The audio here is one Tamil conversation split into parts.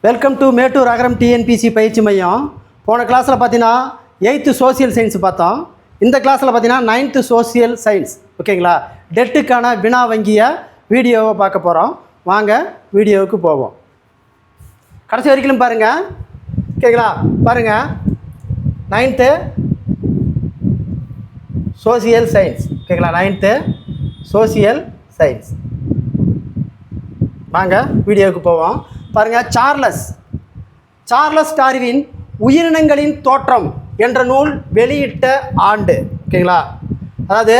Welcome to Mettur Agaram TNPSC பயிற்சி மையம். போன கிளாஸில் பார்த்தீங்கன்னா 8th சோசியல் சயின்ஸ் பார்த்தோம். இந்த கிளாஸில் பார்த்தீங்கன்னா 9th சோசியல் சயின்ஸ். ஓகேங்களா, டெட்டுக்கான வினா வங்கிய வீடியோவை பார்க்க போகிறோம். வாங்க வீடியோவுக்கு போவோம். கடைசி வரைக்கும் பாருங்கள். ஓகேங்களா, பாருங்கள். 9th social science. ஓகேங்களா, 9th சோசியல் சயின்ஸ். வாங்க வீடியோவுக்கு போவோம். பாருங்கள், சார்லஸ் டார்வின் உயிரினங்களின் தோற்றம் என்ற நூல் வெளியிட்ட ஆண்டு. ஓகேங்களா, அதாவது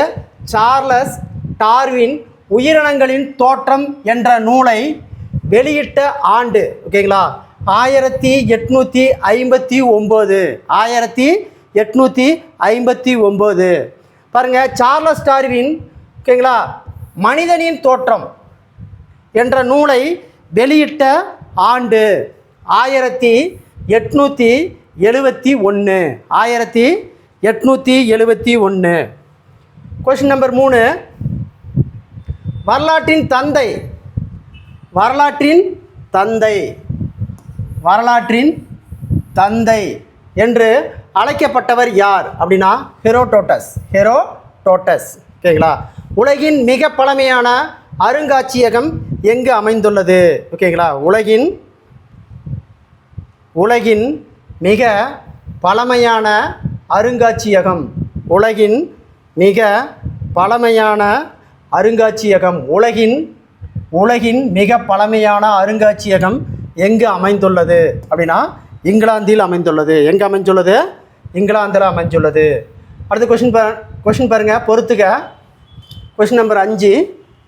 சார்லஸ் டார்வின் உயிரினங்களின் தோற்றம் என்ற நூலை வெளியிட்ட ஆண்டு. ஓகேங்களா, 1859. 1859. பாருங்கள், சார்லஸ் டார்வின் ஓகேங்களா மனிதனின் தோற்றம் என்ற நூலை வெளியிட்ட ஆண்டு 1871. 1871. கொஸ்டின் நம்பர் 3, வரலாற்றின் தந்தை என்று அழைக்கப்பட்டவர் யார் அப்படின்னா ஹெரோடோட்டஸ். ஓகேங்களா, உலகின் மிக பழமையான அருங்காட்சியகம் எங்கு அமைந்துள்ளது? ஓகேங்களா, உலகின் மிக பழமையான அருங்காட்சியகம். உலகின் மிக பழமையான அருங்காட்சியகம். உலகின் மிக பழமையான அருங்காட்சியகம் எங்கு அமைந்துள்ளது அப்படின்னா இங்கிலாந்தில் அமைந்துள்ளது. எங்கே அமைந்துள்ளது? இங்கிலாந்தில் அமைந்துள்ளது. அடுத்த கொஷின் பாருங்கள், பொறுத்துக. கொஷின் நம்பர் 5,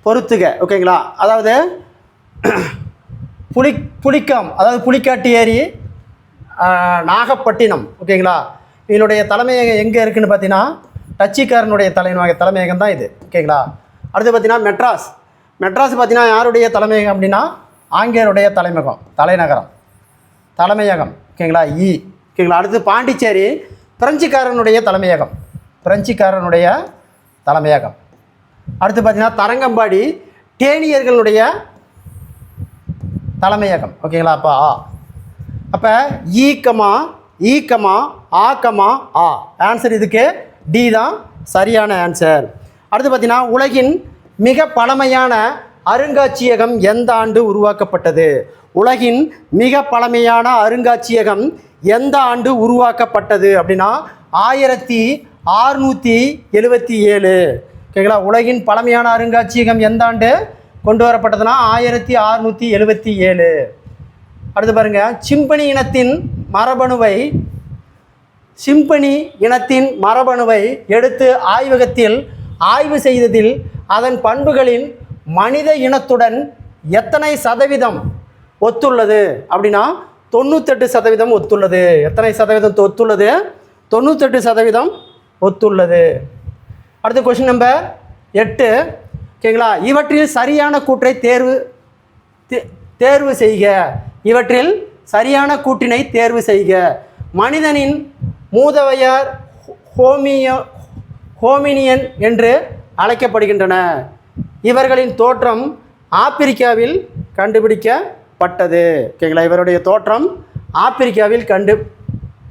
பொறுத்துக. ஓகேங்களா, அதாவது புலிக்கம், அதாவது புலிக்காட்டு ஏரி, நாகப்பட்டினம். ஓகேங்களா, இதனுடைய தலைமையகம் எங்கே இருக்குதுன்னு பார்த்தீங்கன்னா டச்சுக்காரனுடைய தலைமையகம் தான் இது. ஓகேங்களா, அடுத்து பார்த்தீங்கன்னா மெட்ராஸ் பார்த்தீங்கன்னா யாருடைய தலைமையகம் அப்படின்னா ஆங்கிலேயருடைய தலைமையகம். ஓகேங்களா, ஓகேங்களா, அடுத்து பாண்டிச்சேரி பிரெஞ்சுக்காரனுடைய தலைமையகம். அடுத்து பார்த்தீங்கன்னா தரங்கம்பாடி டேனியர்களுடைய தலைமையகம். ஓகேங்களா, அப்போ ஆ ஆன்சர் இதுக்கு டி தான் சரியான ஆன்சர். அடுத்து பார்த்தீங்கன்னா உலகின் மிக பழமையான அருங்காட்சியகம் எந்த ஆண்டு உருவாக்கப்பட்டது? உலகின் மிக பழமையான அருங்காட்சியகம் எந்த ஆண்டு உருவாக்கப்பட்டது அப்படின்னா 1677. ஓகேங்களா, உலகின் பழமையான அருங்காட்சியகம் எந்த ஆண்டு கொண்டு வரப்பட்டதுன்னா 1677. அடுத்து பாருங்கள், சிம்பனி இனத்தின் மரபணுவை எடுத்து ஆய்வகத்தில் ஆய்வு செய்ததில் அதன் பண்புகளின் மனித இனத்துடன் எத்தனை சதவீதம் ஒத்துள்ளது அப்படின்னா 98% ஒத்துள்ளது. எத்தனை சதவீதம் ஒத்துள்ளது? 98% ஒத்துள்ளது. அடுத்த கொஸ்டின் நம்பர் 8. ஓகேங்களா, இவற்றில் சரியான கூற்றை தேர்வு செய்க. இவற்றில் சரியான கூற்றினை தேர்வு செய்க. மனிதனின் மூதவையார் ஹோமினியன் என்று அழைக்கப்படுகின்றன. இவர்களின் தோற்றம் ஆப்பிரிக்காவில் கண்டுபிடிக்கப்பட்டது. ஓகேங்களா, இவருடைய தோற்றம் ஆப்பிரிக்காவில்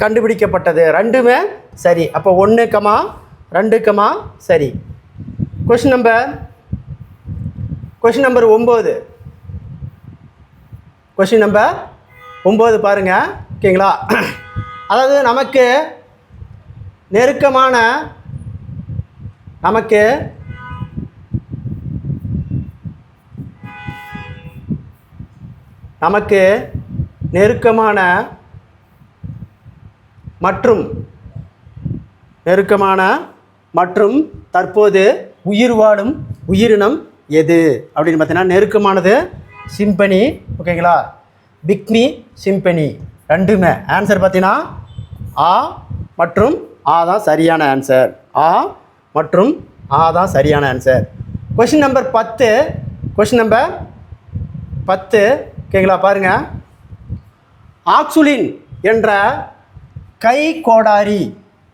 கண்டுபிடிக்கப்பட்டது. ரெண்டுமே சரி. அப்போ 1, 2, சரி. Question number 9. கொஸ்டின் நம்பர் 9 பாருங்கள். ஓகேங்களா, அதாவது நமக்கு நெருக்கமான மற்றும் தற்போது உயிர் வாழும் உயிரினம் எது அப்படின்னு பார்த்தீங்கன்னா நெருக்கமானது சிம்பனி. ஓகேங்களா, பிக்மி சிம்பனி. ரெண்டுமே ஆன்சர் பார்த்தீங்கன்னா ஆ மற்றும் ஆ தான் சரியான ஆன்சர். ஆ மற்றும் ஆ தான் சரியான ஆன்சர். Question number 10. ஓகேங்களா, பாருங்கள். ஆக்சுலின் என்ற கை கோடாரி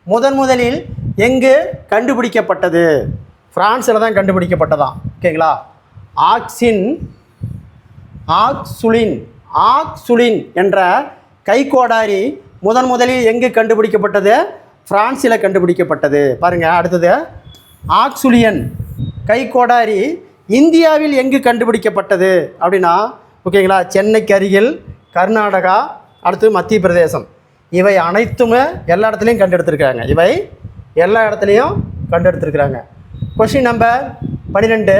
முதலில் எங்கு கண்டுபிடிக்கப்பட்டது? பிரான்ஸில் தான் கண்டுபிடிக்கப்பட்டதான். ஓகேங்களா, ஆக்சுலின் ஆக்சுலின் என்ற கைக்கோடாரி முதலில் எங்கு கண்டுபிடிக்கப்பட்டது? பிரான்சில் கண்டுபிடிக்கப்பட்டது. பாருங்கள், அடுத்தது ஆக்சுலியன் கைக்கோடாரி இந்தியாவில் எங்கு கண்டுபிடிக்கப்பட்டது அப்படின்னா, ஓகேங்களா, சென்னைக்கு அருகில் கர்நாடகா, அடுத்து மத்திய பிரதேசம். இவை அனைத்துமே எல்லா இடத்துலையும் கண்டெடுத்துருக்காங்க. இவை எல்லா இடத்துலையும் கண்டெடுத்துருக்குறாங்க. கொஷின் நம்பர் 12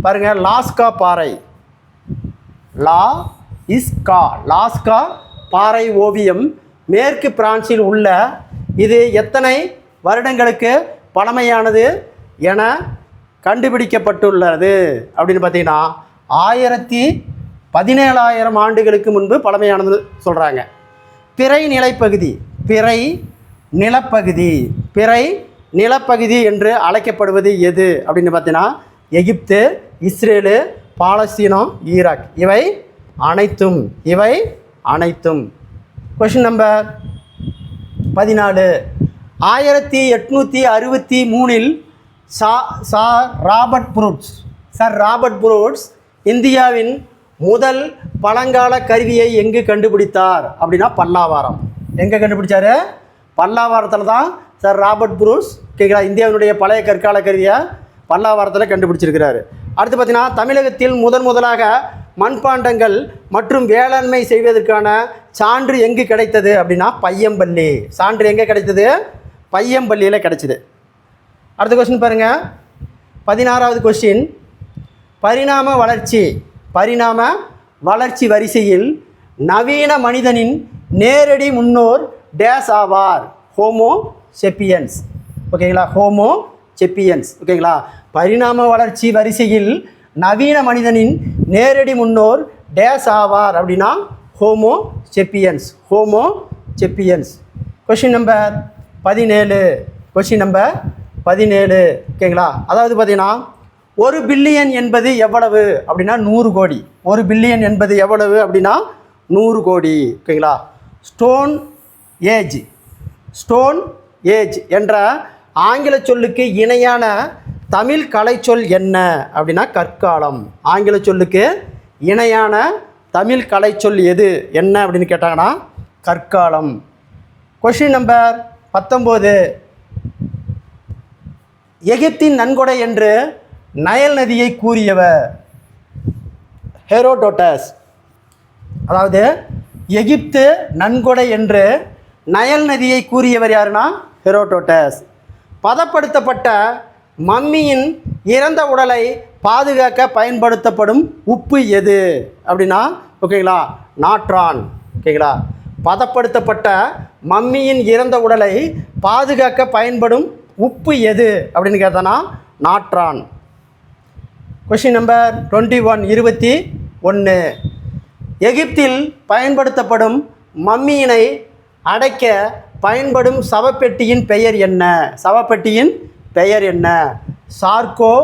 பாருங்கள், லாஸ்கா பாறை. லாஸ்கா பாறை ஓவியம் மேற்கு பிரான்சில் உள்ள இது எத்தனை வருடங்களுக்கு பழமையானது என கண்டுபிடிக்கப்பட்டுள்ளது அப்படின்னு பார்த்தீங்கன்னா 17,000 ஆண்டுகளுக்கு முன்பு பழமையானது சொல்கிறாங்க. பிறை நிலப்பகுதி என்று அழைக்கப்படுவது எது அப்படின்னு பார்த்தீங்கன்னா எகிப்து, இஸ்ரேலு, பாலஸ்தீனம், ஈராக். இவை அனைத்தும். கொஷின் நம்பர் 14 1863 சார் ராபர்ட் புரூட்ஸ் இந்தியாவின் முதல் பழங்கால கருவியை எங்கு கண்டுபிடித்தார் அப்படின்னா பல்லாவரம். எங்கே கண்டுபிடிச்சார்? பல்லாவரத்தில் தான் சார் ராபர்ட் புரூட்ஸ், கேட்குறா, இந்தியாவினுடைய பழைய கற்கால கருவியை பல்லாவரத்தில் கண்டுபிடிச்சிருக்கிறாரு. அடுத்து பார்த்தீங்கன்னா தமிழகத்தில் முதலாக மண்பாண்டங்கள் மற்றும் வேளாண்மை செய்வதற்கான சான்று எங்கு கிடைத்தது அப்படின்னா பையம்பள்ளி. சான்று எங்கே கிடைத்தது? பையம்பள்ளியில் கிடைச்சிது. அடுத்த கொஸ்டின் பாருங்கள், 16வது கொஸ்டின். பரிணாம வளர்ச்சி வரிசையில் நவீன மனிதனின் நேரடி முன்னோர் டேஸ் ஆவார்? Homo sapiens. ஓகேங்களா, ஹோமோ செப்பியன்ஸ். ஓகேங்களா, பரிணாம வளர்ச்சி வரிசையில் நவீன மனிதனின் நேரடி முன்னோர் டேஸ் ஆவார் அப்படின்னா ஹோமோ செப்பியன்ஸ். Question number 17. ஓகேங்களா, அதாவது பார்த்தீங்கன்னா 1 பில்லியன் என்பது எவ்வளவு அப்படின்னா 100 கோடி. 1 பில்லியன் என்பது எவ்வளவு அப்படின்னா 100 கோடி. ஓகேங்களா, ஸ்டோன் ஏஜ் என்ற ஆங்கில சொல்லுக்கு இணையான தமிழ் கலைச்சொல் என்ன அப்படின்னா கற்காலம். ஆங்கில சொல்லுக்கு இணையான தமிழ் கலைச்சொல் எது என்ன அப்படின்னு கேட்டாங்கன்னா கற்காலம். Question number 19. எகிப்தின் நன்கொடை என்று நைல் நதியை கூறியவர்? ஹெரோடோட்டஸ். அதாவது எகிப்து நன்கொடை என்று நைல் நதியை கூறியவர் யாருன்னா ஹெரோடோட்டஸ். பதப்படுத்தப்பட்ட மம்மியின் இறந்த உடலை பாதுகாக்க பயன்படுத்தப்படும் உப்பு எது அப்படின்னா ஓகேங்களா நாட்ரான். ஓகேங்களா, பதப்படுத்தப்பட்ட மம்மியின் இறந்த உடலை பாதுகாக்க பயன்படும் உப்பு எது அப்படின்னு கேட்டோன்னா நாட்ரான். Question number 21. எகிப்தில் பயன்படுத்தப்படும் மம்மியினை அடைக்க பயன்படும் சவப்பெட்டியின் பெயர் என்ன? சார்கோபேக்கஸ்.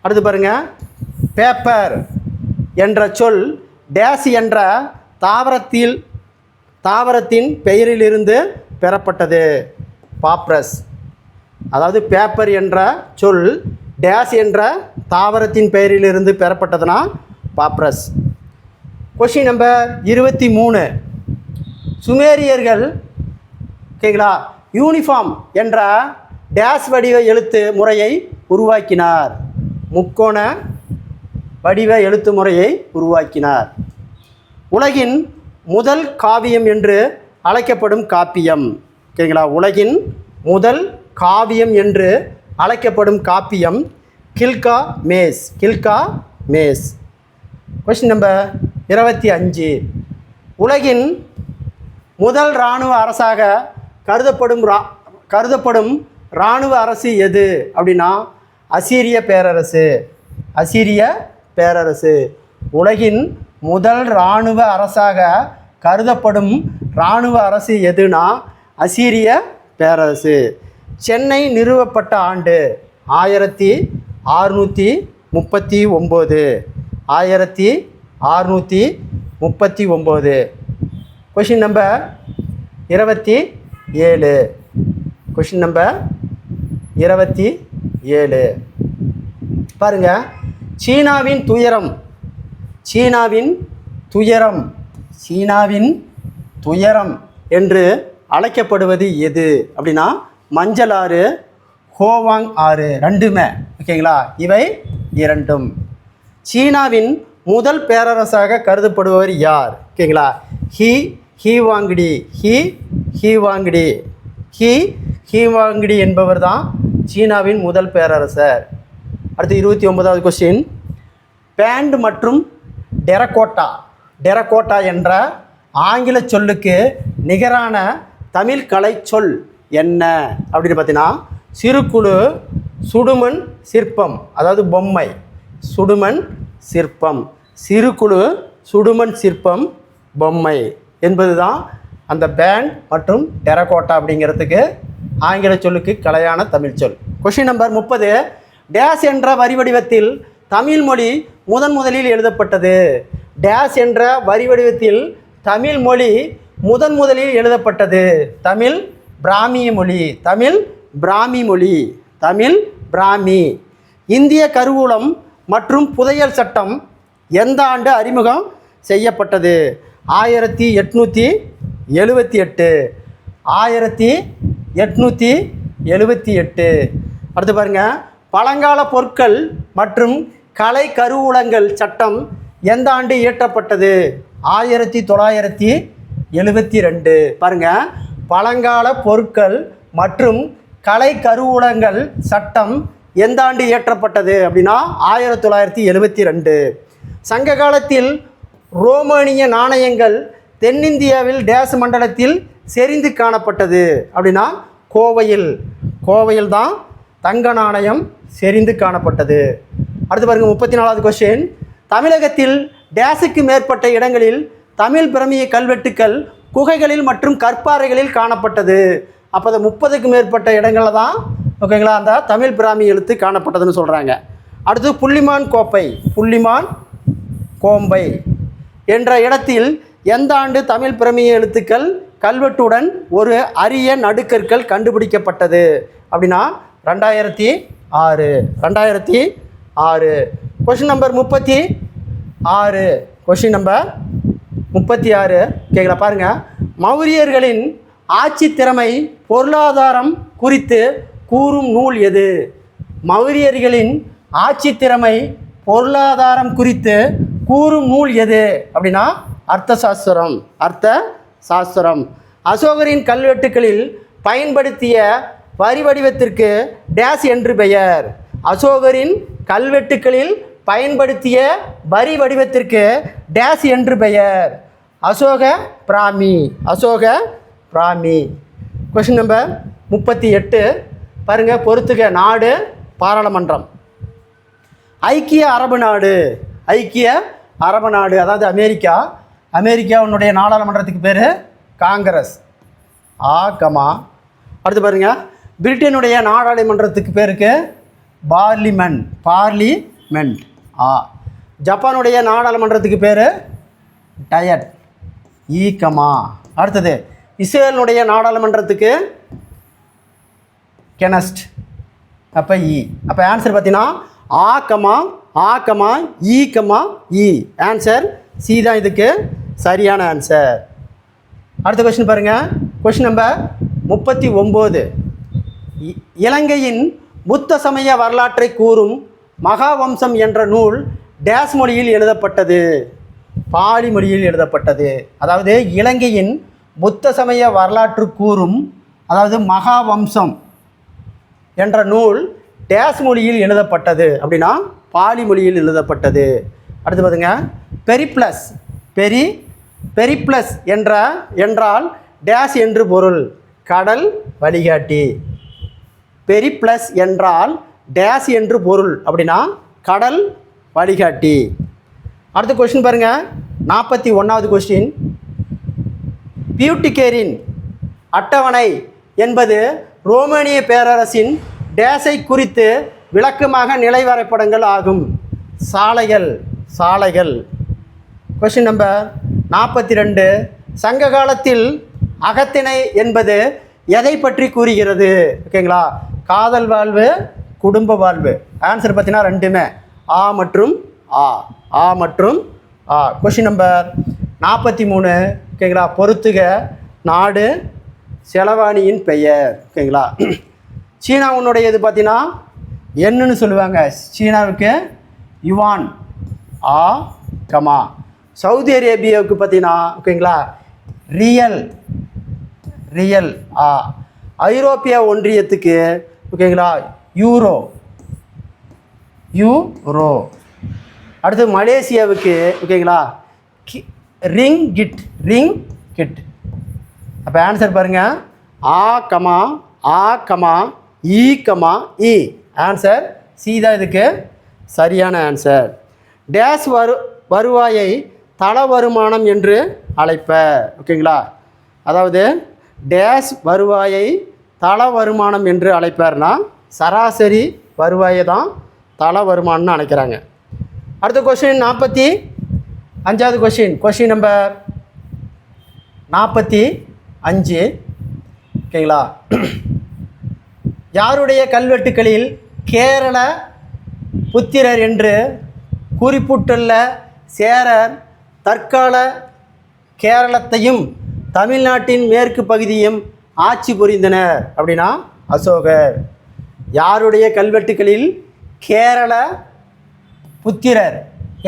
அடுத்து பாருங்கள், பேப்பர் என்ற சொல் டேஸ் என்ற தாவரத்தின் பெயரிலிருந்து பெறப்பட்டது? பாப்ரஸ். அதாவது பேப்பர் என்ற சொல் டேஸ் என்ற தாவரத்தின் பெயரிலிருந்து பெறப்பட்டதுன்னா பாப்ரஸ். Question number 23. சுமேரியர்கள் ஓகேங்களா யூனிஃபார்ம் என்ற டேஸ் வடிவ எழுத்து முறையை உருவாக்கினார்? முக்கோண வடிவ எழுத்து முறையை உருவாக்கினார். உலகின் முதல் காவியம் என்று அழைக்கப்படும் காப்பியம்? ஓகேங்களா, உலகின் முதல் காவியம் என்று அழைக்கப்படும் காப்பியம் கில்கா மேஸ். Question number 25. உலகின் முதல் இராணுவ அரசாக கருதப்படும் இராணுவ அரசு எது அப்படின்னா அசீரிய பேரரசு. உலகின் முதல் இராணுவ அரசாக கருதப்படும் இராணுவ அரசு எதுனா அசீரிய பேரரசு. சென்னை நிறுவப்பட்ட ஆண்டு 1639. Question number 27. பாருங்கள், சீனாவின் துயரம், சீனாவின் துயரம், சீனாவின் துயரம் என்று அழைக்கப்படுவது எது அப்படின்னா மஞ்சள் ஆறு, ஹோவாங் ஆறு, ரெண்டுமே. ஓகேங்களா, இவை இரண்டும். சீனாவின் முதல் பேரரசாக கருதப்படுபவர் யார்? ஓகேங்களா, ஹீவாங்கடி, ஹீவாங்கடி, ஹீவாங்கடி என்பவர் தான் சீனாவின் முதல் பேரரசர். அடுத்து 29வது கொஸ்டின். பேண்ட் மற்றும் டெரகோட்டா, டெரகோட்டா என்ற ஆங்கில சொல்லுக்கு நிகரான தமிழ் கலை சொல் என்ன அப்படின்னு பார்த்தீங்கன்னா சிறுகுழு சுடுமண் சிற்பம், அதாவது பொம்மை, சுடுமண் சிற்பம், சிறுகுழு சுடுமண் சிற்பம் பொம்மை என்பது தான் அந்த பேண்ட் மற்றும் டெரகோட்டா அப்படிங்கிறதுக்கு ஆங்கில சொல்லுக்கு கலையான தமிழ் சொல். Question number 30. டேஸ் என்ற வரி வடிவத்தில் தமிழ் மொழி முதலில் எழுதப்பட்டது. டேஸ் என்ற வரி வடிவத்தில் தமிழ் மொழி முதலில் எழுதப்பட்டது. தமிழ் பிராமிய மொழி, தமிழ் பிராமி மொழி, தமிழ் பிராமி. இந்திய கருவூலம் மற்றும் புதையல் சட்டம் எந்த ஆண்டு அறிமுகம் செய்யப்பட்டது? 1878, 1878. அடுத்து பாருங்கள், பழங்கால பொருட்கள் மற்றும் கலை கருவூலங்கள் சட்டம் எந்த ஆண்டு இயற்றப்பட்டது? 1972. பாருங்கள், பழங்கால பொருட்கள் மற்றும் கலை கருவூலங்கள் சட்டம் எந்த ஆண்டு இயற்றப்பட்டது அப்படின்னா 1972. சங்க காலத்தில் ரோமானிய நாணயங்கள் தென்னிந்தியாவில் டேஸ் மண்டலத்தில் செறிந்து காணப்பட்டது அப்படின்னா கோவையில் தான் தங்க நாணயம் செறிந்து காணப்பட்டது. அடுத்து பாருங்கள், 34வது கொஸ்டின். தமிழகத்தில் டேஸுக்கு மேற்பட்ட இடங்களில் தமிழ் பிரமிய கல்வெட்டுக்கள் குகைகளில் மற்றும் கற்பாறைகளில் காணப்பட்டது. அப்போ அது 30க்கு மேற்பட்ட இடங்களில் தான் ஓகேங்களா அந்த தமிழ் பிராமி எழுத்து காணப்பட்டதுன்னு சொல்கிறாங்க. அடுத்து புள்ளிமான் கோம்பை என்ற இடத்தில் எந்த ஆண்டு தமிழ் பிரமிய எழுத்துக்கள் கல்வெட்டுடன் ஒரு அரிய நடுக்கற்கள் கண்டுபிடிக்கப்பட்டது அப்படின்னா 2006. Question number 36. கொஷின் நம்பர் 36 கேட்கல பாருங்கள். மௌரியர்களின் ஆட்சி திறமை பொருளாதாரம் குறித்து கூறும் நூல் எது? மௌரியர்களின் ஆட்சி திறமை பொருளாதாரம் குறித்து கூறும் நூல் எது அப்படின்னா அர்த்தசாஸ்திரம். அசோகரின் கல்வெட்டுக்களில் பயன்படுத்திய வரி வடிவத்திற்கு டேஸ் என்று பெயர்? அசோகரின் கல்வெட்டுக்களில் பயன்படுத்திய வரி வடிவத்திற்கு டேஸ் என்று பெயர்? அசோக பிராமி. கொஷின் நம்பர் 38 பாருங்கள், பொறுத்துக. நாடு பாராளுமன்றம். ஐக்கிய அரபு நாடு அதாவது அமெரிக்காவுடைய நாடாளுமன்றத்துக்கு பேர் காங்கிரஸ். அடுத்து பாருங்கள், பிரிட்டனுடைய நாடாளுமன்றத்துக்கு பேருக்கு பார்லிமெண்ட். ஜப்பானுடைய நாடாளுமன்றத்துக்கு பேர் டயட். அடுத்தது இஸ்ரேலுடைய நாடாளுமன்றத்துக்கு கெனஸ்ட். அப்போ ஆன்சர் பார்த்தீங்கன்னா ஆன்சர் சி தான் இதுக்கு சரியான ஆன்சர். அடுத்த கொஸ்டின் பாருங்கள். Question number 39. இலங்கையின் புத்த சமய வரலாற்றை கூறும் மகாவம்சம் என்ற நூல் டேஸ் மொழியில் எழுதப்பட்டது? பாலி மொழியில் எழுதப்பட்டது. அதாவது இலங்கையின் புத்த சமய வரலாற்று கூறும் அதாவது மகாவம்சம் என்ற நூல் டேஸ் மொழியில் எழுதப்பட்டது அப்படின்னா பாலி மொழியில் எழுதப்பட்டது. அடுத்து பார்த்துங்க, பெரிப்ளஸ் என்றால் டேஸ் என்று பொருள்? கடல் வழிகாட்டி. பெரிப்ளஸ் என்றால் டேஸ் என்று பொருள் அப்படின்னா கடல் வழிகாட்டி. அடுத்த கொஸ்டின் பாருங்கள், 41வது கொஸ்டின். பியூட்டிகேரின் அட்டவணை என்பது ரோமானிய பேரரசின் டேஸை குறித்து விளக்கமாக நிலை வரைபடங்கள் ஆகும். சாலைகள். Question number 42. சங்க காலத்தில் அகத்திணை என்பது எதை பற்றி கூறுகிறது? ஓகேங்களா, காதல் வாழ்வு, குடும்ப வாழ்வு. ஆன்சர் பார்த்தீங்கன்னா ரெண்டுமே. ஆ மற்றும் ஆ, ஆ மற்றும் ஆ. Question number 43. ஓகேங்களா, பொறுத்துக நாடு செலவாணியின் பெயர். ஓகேங்களா, சீனாவுனுடைய இது பார்த்தீங்கன்னா என்னன்னு சொல்லுவாங்க, சீனாவுக்கு யுவான் ஆ கமா. சவுதி அரேபியாவுக்கு பார்த்தீங்கன்னா ஓகேங்களா ரியல், ரியல் ஆ. ஐரோப்பிய ஒன்றியத்துக்கு ஓகேங்களா யூரோ, யூரோ. அடுத்து மலேசியாவுக்கு ஓகேங்களா ரிங் கிட், ரிங் கிட். அப்போ ஆன்சர் பாருங்கள், ஆ கமா, ஆ கமா, ஈ கமா இ. ஆன்சர் சி தான் இதுக்கு சரியான ஆன்சர். டேஸ் வருவாயை தள வருமானம் என்று அழைப்பர். ஓகேங்களா, அதாவது டேஸ் வருவாயை தள வருமானம் என்று அழைப்பார்னா சராசரி வருவாயை தான் தள வருமானம்னு அழைக்கிறாங்க. அடுத்த கொஸ்டின் 45வது கொஸ்டின், கொஸ்டின் நம்பர் 45. ஓகேங்களா, யாருடைய கல்வெட்டுக்களில் கேரள புத்திரர் என்று குறிப்பிட்டுள்ள சேரர் தற்கால கேரளத்தையும் தமிழ்நாட்டின் மேற்கு பகுதியும் ஆட்சி புரிந்தனர் அப்படின்னா அசோகர். யாருடைய கல்வெட்டுக்களில் கேரள புத்திரர்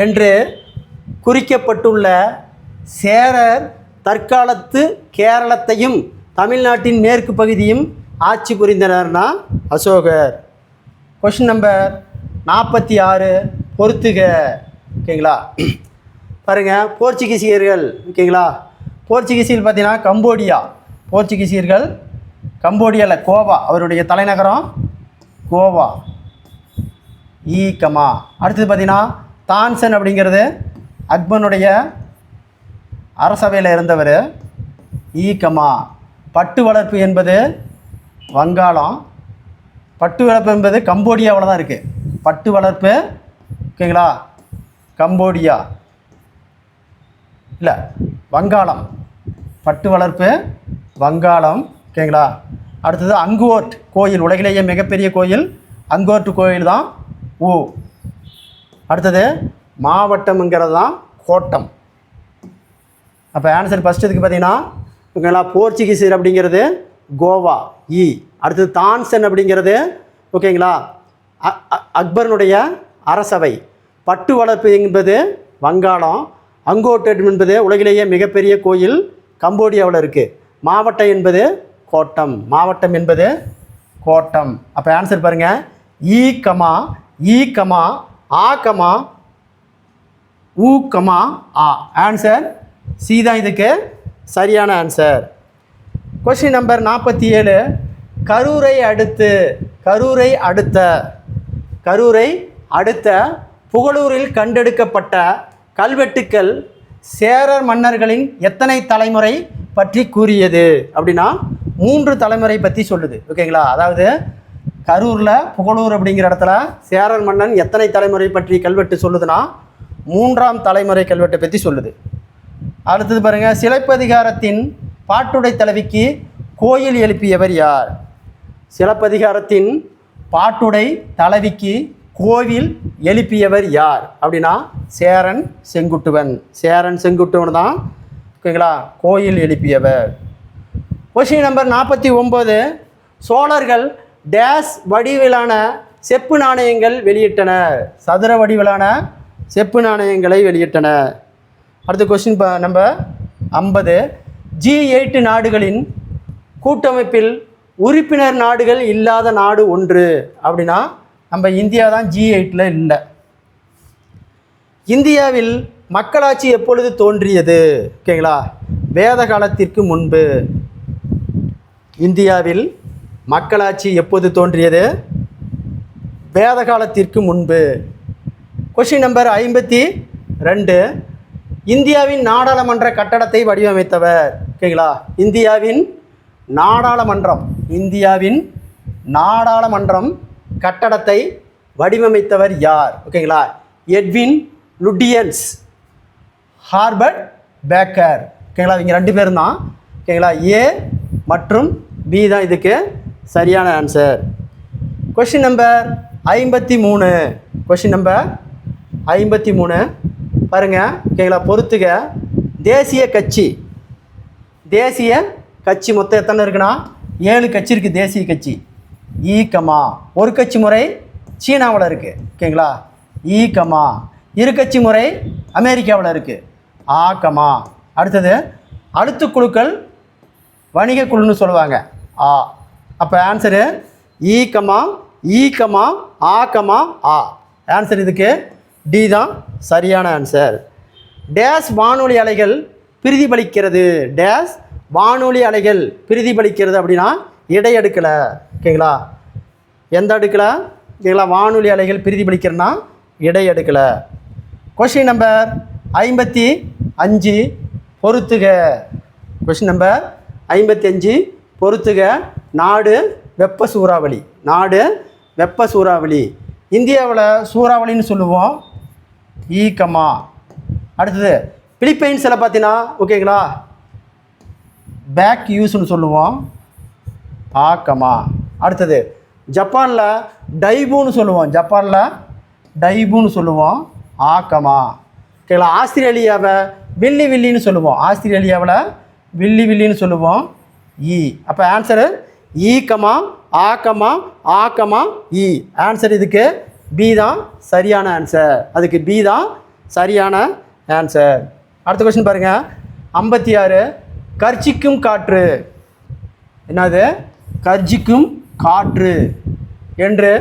என்று குறிக்கப்பட்டுள்ள சேரர் தற்காலத்து கேரளத்தையும் தமிழ்நாட்டின் மேற்கு பகுதியும் ஆட்சி புரிந்தனர்னா அசோகர். Question number 46. பொறுத்துக. ஓகேங்களா, பாருங்கள், போர்ச்சுகீசியர்கள். ஓகேங்களா, போர்ச்சுகீசியர்கள் பார்த்தீங்கன்னா கம்போடியா. போர்ச்சுகீசியர்கள் கம்போடியாவில் கோவா, அவருடைய தலைநகரம் கோவா, ஈ கமா. அடுத்தது பார்த்தீங்கன்னா தான்சன் அப்படிங்கிறது அக்பனுடைய அரசவையில் இருந்தவர், ஈ கமா. பட்டு வளர்ப்பு என்பது வங்காளம், பட்டு வளர்ப்பு என்பது கம்போடியாவில் தான் இருக்குது. பட்டு வளர்ப்பு ஓகேங்களா கம்போடியா இல்லை வங்காளம், பட்டு வளர்ப்பு வங்காளம். ஓகேங்களா, அடுத்தது அங்கோர்ட் கோயில், உலகிலேயே மிகப்பெரிய கோயில் அங்கோர்ட் கோயில் தான் ஊ. அடுத்தது மாவட்டம்ங்கிறது தான் கோட்டம். அப்போ ஆன்சர் ஃபஸ்ட்டு இதுக்கு பார்த்தீங்கன்னா ஓகேங்களா போர்ச்சுகீசியர் அப்படிங்கிறது கோவா, இ. அடுத்தது தான்சன் அப்படிங்கிறது ஓகேங்களா அக்பருடைய அரசவை. பட்டு வளர்ப்பு என்பது வங்காளம், அங்கோர்ட் என்பது உலகிலேயே மிகப்பெரிய கோயில் கம்போடியாவில் இருக்குது. மாவட்டம் என்பது கோட்டம், மாவட்டம் என்பது கோட்டம். அப்போ ஆன்சர் பாருங்கள், ஈ கமா, ஈ கமா, ஆ கமா, ஊ கமா ஆ. ஆன்சர் சி தான் இதுக்கு சரியான ஆன்சர். Question number 47. கரூரை அடுத்து, கரூரை அடுத்த, கரூரை அடுத்த புகழூரில் கண்டெடுக்கப்பட்ட கல்வெட்டுக்கள் சேரர் மன்னர்களின் எத்தனை தலைமுறை பற்றி கூறியது அப்படின்னா 3 தலைமுறை பற்றி சொல்லுது. ஓகேங்களா, அதாவது கரூரில் புகழூர் அப்படிங்கிற இடத்துல சேரர் மன்னன் எத்தனை தலைமுறை பற்றி கல்வெட்டு சொல்லுதுன்னா 3ஆம் தலைமுறை கல்வெட்டை பற்றி சொல்லுது. அடுத்தது பாருங்கள், சிலப்பதிகாரத்தின் பாட்டுடை தலைவிக்கு கோயில் எழுப்பியவர் யார்? சிலப்பதிகாரத்தின் பாட்டுடை தலைவிக்கு கோவில் எழுப்பியவர் யார் அப்படின்னா சேரன் செங்குட்டுவன். சேரன் செங்குட்டுவன் தான் ஓகேங்களா கோயில் எழுப்பியவர். Question number 49. சோழர்கள் டேஸ் வடிவிலான செப்பு நாணயங்கள் வெளியிட்டனர். சதுர வடிவிலான செப்பு நாணயங்களை வெளியிட்டனர். அடுத்த கொஸ்டின் நம்பர் 50. G8 நாடுகளின் கூட்டமைப்பில் உறுப்பினர் நாடுகள் இல்லாத நாடு ஒன்று அப்படின்னா நம்ம இந்தியா தான் G8ல் இல்லை. இந்தியாவில் மக்களாட்சி எப்பொழுது தோன்றியது? ஓகேங்களா, வேத காலத்திற்கு முன்பு. இந்தியாவில் மக்களாட்சி எப்போது தோன்றியது? வேத காலத்திற்கு முன்பு. Question number 52. இந்தியாவின் நாடாளுமன்ற கட்டடத்தை வடிவமைத்தவர். ஓகேங்களா, இந்தியாவின் நாடாளுமன்றம், இந்தியாவின் நாடாளுமன்றம் கட்டடத்தை வடிவமைத்தவர் யார்? ஓகேங்களா, எட்வின் லுட்டியன்ஸ், ஹார்பர்ட் பேக்கர். ஓகேங்களா, இவங்க 2 பேரும் தான். ஓகேங்களா, ஏ மற்றும் பி தான் இதுக்கு சரியான answer. Question number 53. Question number 53 பாருங்கள். ஓகேங்களா, பொறுத்துக. தேசிய கட்சி மொத்தம் எத்தனை இருக்குன்னா 7 கட்சி இருக்குது. தேசிய கட்சி ஒரு கட்சி முறை சீனாவில் இருக்குது. ஓகேங்களா, இரு கட்சி முறை அமெரிக்காவில் இருக்குது. அடுத்தது அழுத்துக்குழுக்கள் வணிக குழுன்னு சொல்லுவாங்க. அப்போ ஆன்சரு ஆன்சர் இதுக்கு டி தான் சரியான ஆன்சர். டேஸ் வானொலி அலைகள் பிரதிபலிக்கிறது. டேஸ் வானொலி அலைகள் பிரதிபலிக்கிறது அப்படின்னா இடையடுக்கில். ஓகேங்களா, எந்த அடுக்கில்? ஓகேங்களா, வானொலி அலைகள் பிரதிபலிக்கிறதுனா இடையடுக்கில். கொஷின் நம்பர் 55 பொறுத்துக. கொஷின் நம்பர் 55 பொறுத்துக. நாடு வெப்ப சூறாவளி. இந்தியாவில் சூறாவளின்னு சொல்லுவோம். அடுத்தது பிலிப்பைன்ஸில் பார்த்தீங்கன்னா ஓகேங்களா பேக் யூஸ்ன்னு சொல்லுவோம். அடுத்தது ஜப்பானில் டைபூன்னு சொல்லுவோம். ஓகேங்களா, ஆஸ்திரேலியாவை வில்லின்னு சொல்லுவோம். அப்போ ஆன்சரு ஆன்சர் இதுக்கு பி தான் சரியான ஆன்சர். அடுத்த கொஸ்டின் பாருங்கள். 56 கர்ஜிக்கும் காற்று. என்னது? கர்ஜிக்கும் காற்று என்று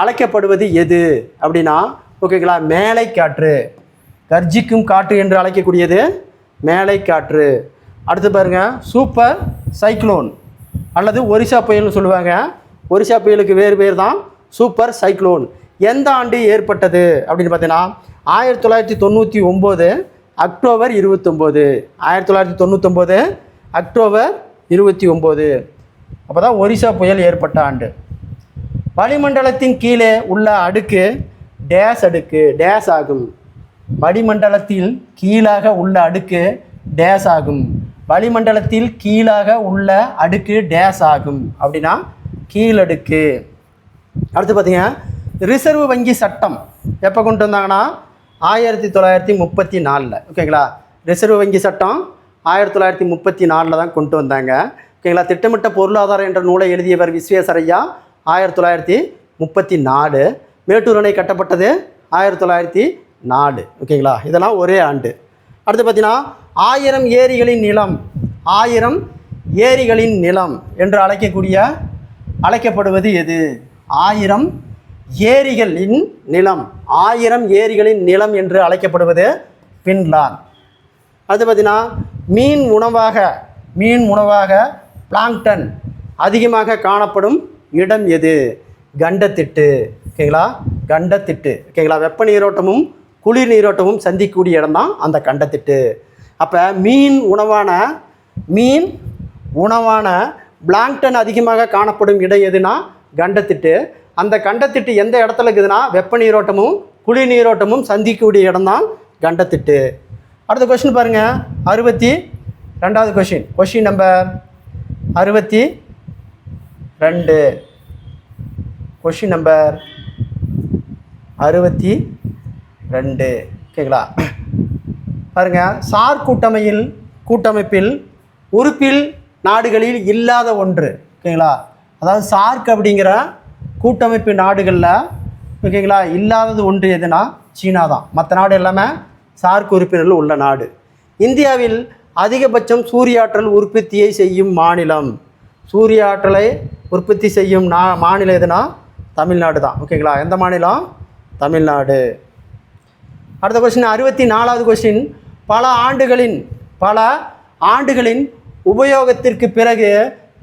அழைக்கப்படுவது எது அப்படின்னா ஓகேங்களா மேலை காற்று. கர்ஜிக்கும் காற்று என்று அழைக்கக்கூடியது மேலை காற்று. அடுத்து பாருங்கள், சூப்பர் சைக்ளோன் அல்லது ஒரிசா புயல்னு சொல்லுவாங்க. ஒரிசா புயலுக்கு வேறு பேர் தான் சூப்பர் சைக்ளோன். எந்த ஆண்டு ஏற்பட்டது அப்படின்னு பார்த்தீங்கன்னா 1999 அக்டோபர் 29. 1999 அக்டோபர் 29. அப்போ தான் ஒரிசா புயல் ஏற்பட்ட ஆண்டு. வளிமண்டலத்தின் கீழே உள்ள அடுக்கு டேஸ் ஆகும். வளிமண்டலத்தில் கீழாக உள்ள அடுக்கு டேஸ் ஆகும். வளிமண்டலத்தில் கீழாக உள்ள அடுக்கு டேஸ் ஆகும் அப்படின்னா கீழடுக்கு. அடுத்து பார்த்தீங்க, ரிசர்வ் வங்கி சட்டம் எப்போ கொண்டு வந்தாங்கன்னா 1934. ஓகேங்களா, ரிசர்வ் வங்கி சட்டம் 1934 தான் கொண்டு வந்தாங்க. ஓகேங்களா, திட்டமிட்ட பொருளாதாரம் என்ற நூலை எழுதியவர் விஸ்வேஸ்வரய்யா 1934. மேட்டூர் அணை கட்டப்பட்டது 1904. ஓகேங்களா, இதெல்லாம் ஒரே ஆண்டு. அடுத்து பார்த்தீங்கன்னா 1000 ஏரிகளின் நிலம் என்று அழைக்கப்படுவது எது? 1000 ஏரிகளின் நிலம் என்று அழைக்கப்படுவது பின்லாந்து. அது பார்த்தீங்கன்னா மீன் உணவாக பிளாங்டன் அதிகமாக காணப்படும் இடம் எது? கண்டத்திட்டு. ஓகேங்களா, ஓகேங்களா, வெப்ப நீரோட்டமும் குளிர் நீரோட்டமும் சந்திக்கக்கூடிய இடம் தான் அந்த கண்டத்திட்டு. அப்போ மீன் உணவான பிளாங்டன் அதிகமாக காணப்படும் இடம் எதுனா கண்டத்திட்டு. அந்த கண்டத்திட்டு எந்த இடத்துல இருக்குதுன்னா வெப்ப நீரோட்டமும் குளிர் நீரோட்டமும் சந்திக்கக்கூடிய இடம் தான் கண்டத்திட்டு. அடுத்த கொஸ்டின் பாருங்கள், 62வது கொஸ்டின் நம்பர் 62. Question number 62. ஓகேங்களா, பாருங்கள். சார் கூட்டமைப்பில் உறுப்பில் நாடுகளில் இல்லாத ஒன்று. ஓகேங்களா, அதாவது சார்க் அப்படிங்கிற கூட்டமைப்பு நாடுகளில் ஓகேங்களா இல்லாதது ஒன்று எதுனா சீனா தான். மற்ற நாடு எல்லாமே சார்க் உறுப்பினர்கள் உள்ள நாடு. இந்தியாவில் அதிகபட்சம் சூரிய ஆற்றல் உற்பத்தியை செய்யும் மாநிலம். சூரிய ஆற்றலை உற்பத்தி செய்யும் மாநிலம் எதுனா தமிழ்நாடு தான். ஓகேங்களா, எந்த மாநிலம்? தமிழ்நாடு. அடுத்த கொஸ்டின் 64வது கொஸ்டின். பல ஆண்டுகளின் உபயோகத்திற்கு பிறகு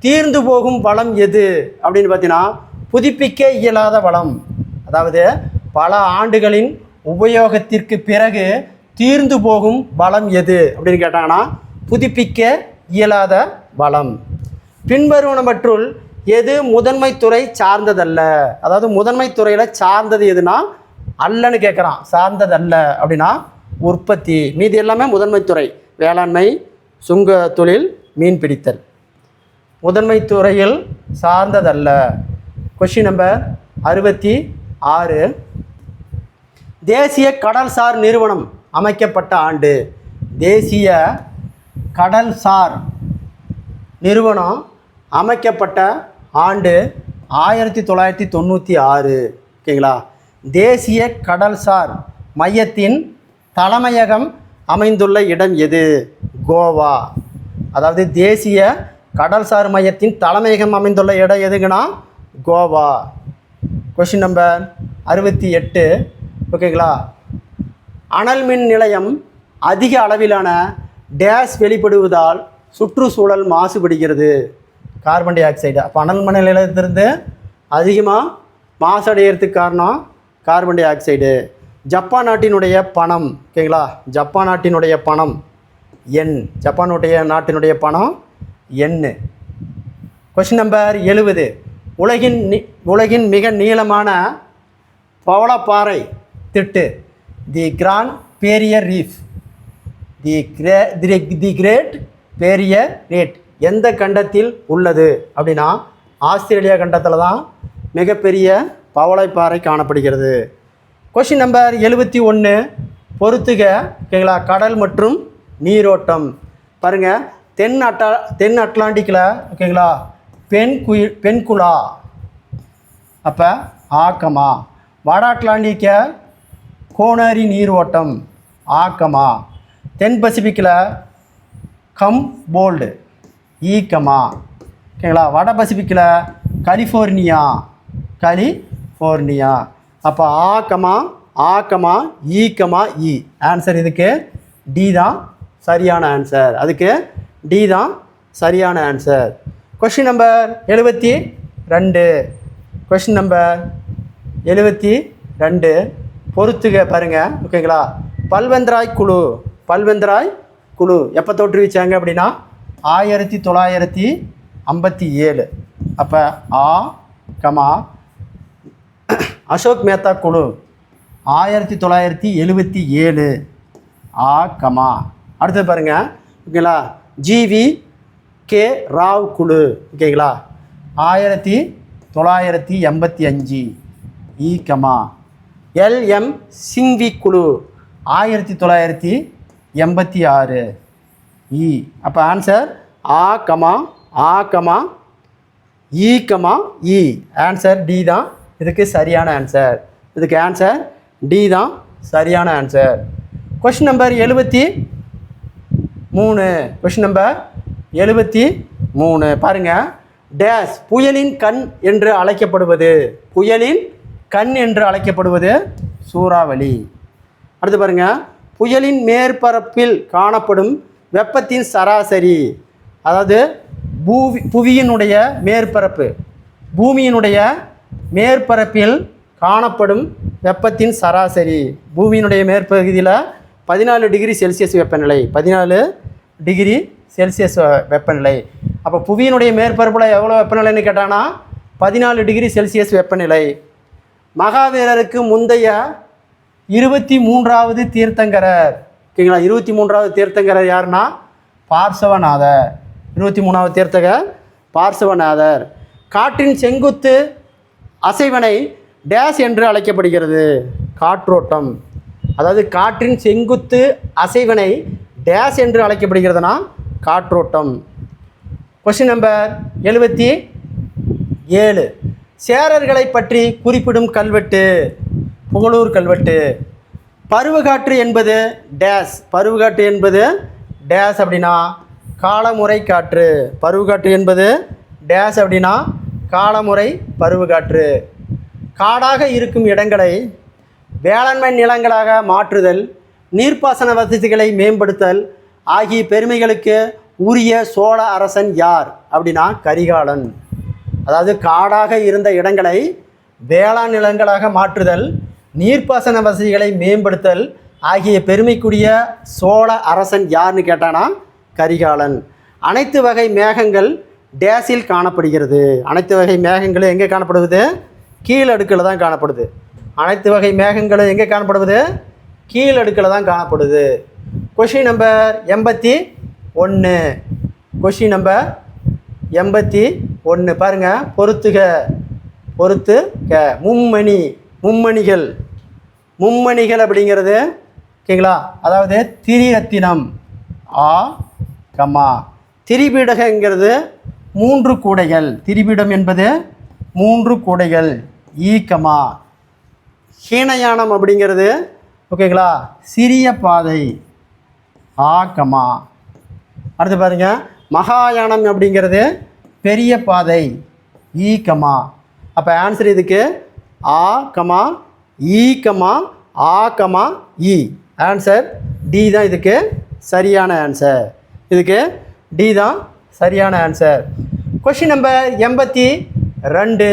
தீர்ந்து போகும் வளம் எது அப்படின்னு பார்த்தீங்கன்னா புதுப்பிக்க இயலாத வளம். அதாவது பல ஆண்டுகளின் உபயோகத்திற்கு பிறகு தீர்ந்து போகும் வளம் எது அப்படின்னு கேட்டாங்கன்னா புதுப்பிக்க இயலாத வளம். பின்வருவனவற்றுள் எது முதன்மை துறை சார்ந்ததல்ல? அதாவது முதன்மை துறையில் சார்ந்தது எதுனா அல்லன்னு கேட்குறான். சார்ந்ததல்ல அப்படின்னா உற்பத்தி. மீதி எல்லாமே முதன்மை துறை. வேளாண்மை, சுங்க தொழில், மீன் பிடித்தல். முதன்மை துறையில் சார்ந்ததல்ல. Question number 66. தேசிய கடல்சார் நிறுவனம் அமைக்கப்பட்ட ஆண்டு. தேசிய கடல்சார் நிறுவனம் அமைக்கப்பட்ட ஆண்டு 1996. ஓகேங்களா. தேசிய கடல்சார் மையத்தின் தலைமையகம் அமைந்துள்ள இடம் எது? கோவா. அதாவது தேசிய கடல்சார் மையத்தின் தலைமையகம் அமைந்துள்ள இடம் எதுங்கன்னா கோவா. Question number 68. ஓகேங்களா. அனல் மின் நிலையம் அதிக அளவிலான டேஸ் வெளிப்படுவதால் சுற்றுச்சூழல் மாசுபடுகிறது. Carbon di oxide. அப்போ அனல் மின் நிலையத்திலிருந்து அதிகமாக மாசடைகிறதுக்கு காரணம் கார்பன் டை ஆக்சைடு. ஜப்பான் நாட்டினுடைய பணம். ஓகேங்களா. ஜப்பான் நாட்டினுடைய பணம் எண். நாட்டினுடைய பணம் எண். Question number 70. உலகின் மிக நீளமான பவளப்பாறை திட்டு. தி கிராண்ட் பேரியர் ரீஃப். தி கிரேட் பேரியர் ரீஃப் எந்த கண்டத்தில் உள்ளது அப்படின்னா ஆஸ்திரேலியா கண்டத்தில் தான் மிகப்பெரிய பவளப்பாறை காணப்படுகிறது. Question number 71. பொறுத்துக. ஓகேங்களா. கடல் மற்றும் நீரோட்டம். பாருங்கள். தென் அட்லாண்டிக்கில் ஓகேங்களா பென்குலா. அப்போ ஆக்கமா. வட அட்லாண்டிக்க கோனரி நீரோட்டம் ஆக்கமா. தென் பசிபிக்கில் கம்போல்டு ஈக்கமா. ஓகேங்களா. வட பசிபிக்கில் கலிஃபோர்னியா. அப்போ ஆக்கமா ஈக்கமா இ. ஆன்சர் இதுக்கு டி தான் சரியான answer. Question number 72. Question number 72. பொறுத்துக பாருங்கள். ஓகேங்களா. பல்வந்தராய் குழு எப்போ தோற்றுவிச்சாங்க அப்படின்னா 1957. அப்போ அசோக் மேத்தா குழு 1977. அடுத்தது பாருங்கள். ஓகேங்களா. GVK ராவ் குழு. ஓகேங்களா. 1985. LM சிங்வி குழு 1986. அப்போ ஆன்சர் இ. ஆன்சர் டி தான் இதுக்கு சரியான ஆன்சர். டி தான் சரியான ஆன்சர். Question number 73. பாருங்கள். டேஸ் புயலின் கண் என்று அழைக்கப்படுவது சூறாவளி. அடுத்து பாருங்கள். புயலின் மேற்பரப்பில் காணப்படும் வெப்பத்தின் சராசரி. அதாவது புவியினுடைய மேற்பரப்பு. பூமியினுடைய மேற்பரப்பில் காணப்படும் வெப்பத்தின் சராசரி. பூமியினுடைய மேற்பகுதியில் 14 டிகிரி செல்சியஸ் வெப்பநிலை. 14 டிகிரி செல்சியஸ் வெப்பநிலை. அப்போ புவியினுடைய மேற்பரப்பில் எவ்வளோ வெப்பநிலைன்னு கேட்டானா 14 டிகிரி செல்சியஸ் வெப்பநிலை. மகாவீரருக்கு முந்தைய 23வது தீர்த்தங்கரர். ஓகேங்களா. 23வது தீர்த்தங்கரர் யாருன்னா பார்சவநாதர். 23வது தீர்த்தங்கர் பார்சவநாதர். காற்றின் செங்குத்து அசைவனை டேஸ் என்று அழைக்கப்படுகிறது. காற்றோட்டம். அதாவது காற்றின் செங்குத்து அசைவனை டேஸ் என்று அழைக்கப்படுகிறதுனா காற்றோட்டம். Question number 77. சேரர்களை பற்றி குறிப்பிடும் கல்வெட்டு. புகழூர் கல்வெட்டு. பருவகாற்று என்பது டேஸ். அப்படின்னா காலமுறை காற்று. பருவகாற்று என்பது டேஸ் அப்படின்னா காலமுறை பருவகாற்று. காடாக இருக்கும் இடங்களை வேளாண்மை நிலங்களாக மாற்றுதல், நீர்ப்பாசன வசதிகளை மேம்படுத்தல் ஆகிய பெருமைகளுக்கு உரிய சோழ அரசன் யார் அப்படின்னா கரிகாலன். அதாவது காடாக இருந்த இடங்களை வேளாண் நிலங்களாக மாற்றுதல், நீர்ப்பாசன வசதிகளை மேம்படுத்தல் ஆகிய பெருமைக்குரிய சோழ அரசன் யார்னு கேட்டானா கரிகாலன். அனைத்து வகை மேகங்கள் டேஸில் காணப்படுகிறது. அனைத்து வகை மேகங்களும் எங்கே காணப்படுவது? கீழடுக்கில் தான் காணப்படுது. அனைத்து வகை மேகங்களும் எங்கே காணப்படுவது? கீழடுக்கில் தான் காணப்படுது. Question number 81. கொஷின் நம்பர் 81 பாருங்கள். பொறுத்துக. மும்மணிகள். மும்மணிகள் அப்படிங்கிறது ஓகேங்களா, அதாவது திரிரத்தினம் ஆ கமா. திரிபீடகங்கிறது 3 கூடைகள், திரிபீடம் என்பது 3 கூடைகள் ஈ கமா. ஹீனயானம் அப்படிங்கிறது ஓகேங்களா சிறிய பாதை ஆ கமா. அடுத்து பாருங்கள், மகாயானம் அப்படிங்கிறது பெரிய பாதை ஈ கமா. அப்போ ஆன்சர் இதுக்கு ஆ கமா ஈ கமா ஆ கமா இ. ஆன்சர் டி தான் இதுக்கு சரியான ஆன்சர். இதுக்கு டி தான் சரியான ஆன்சர். Question number 82.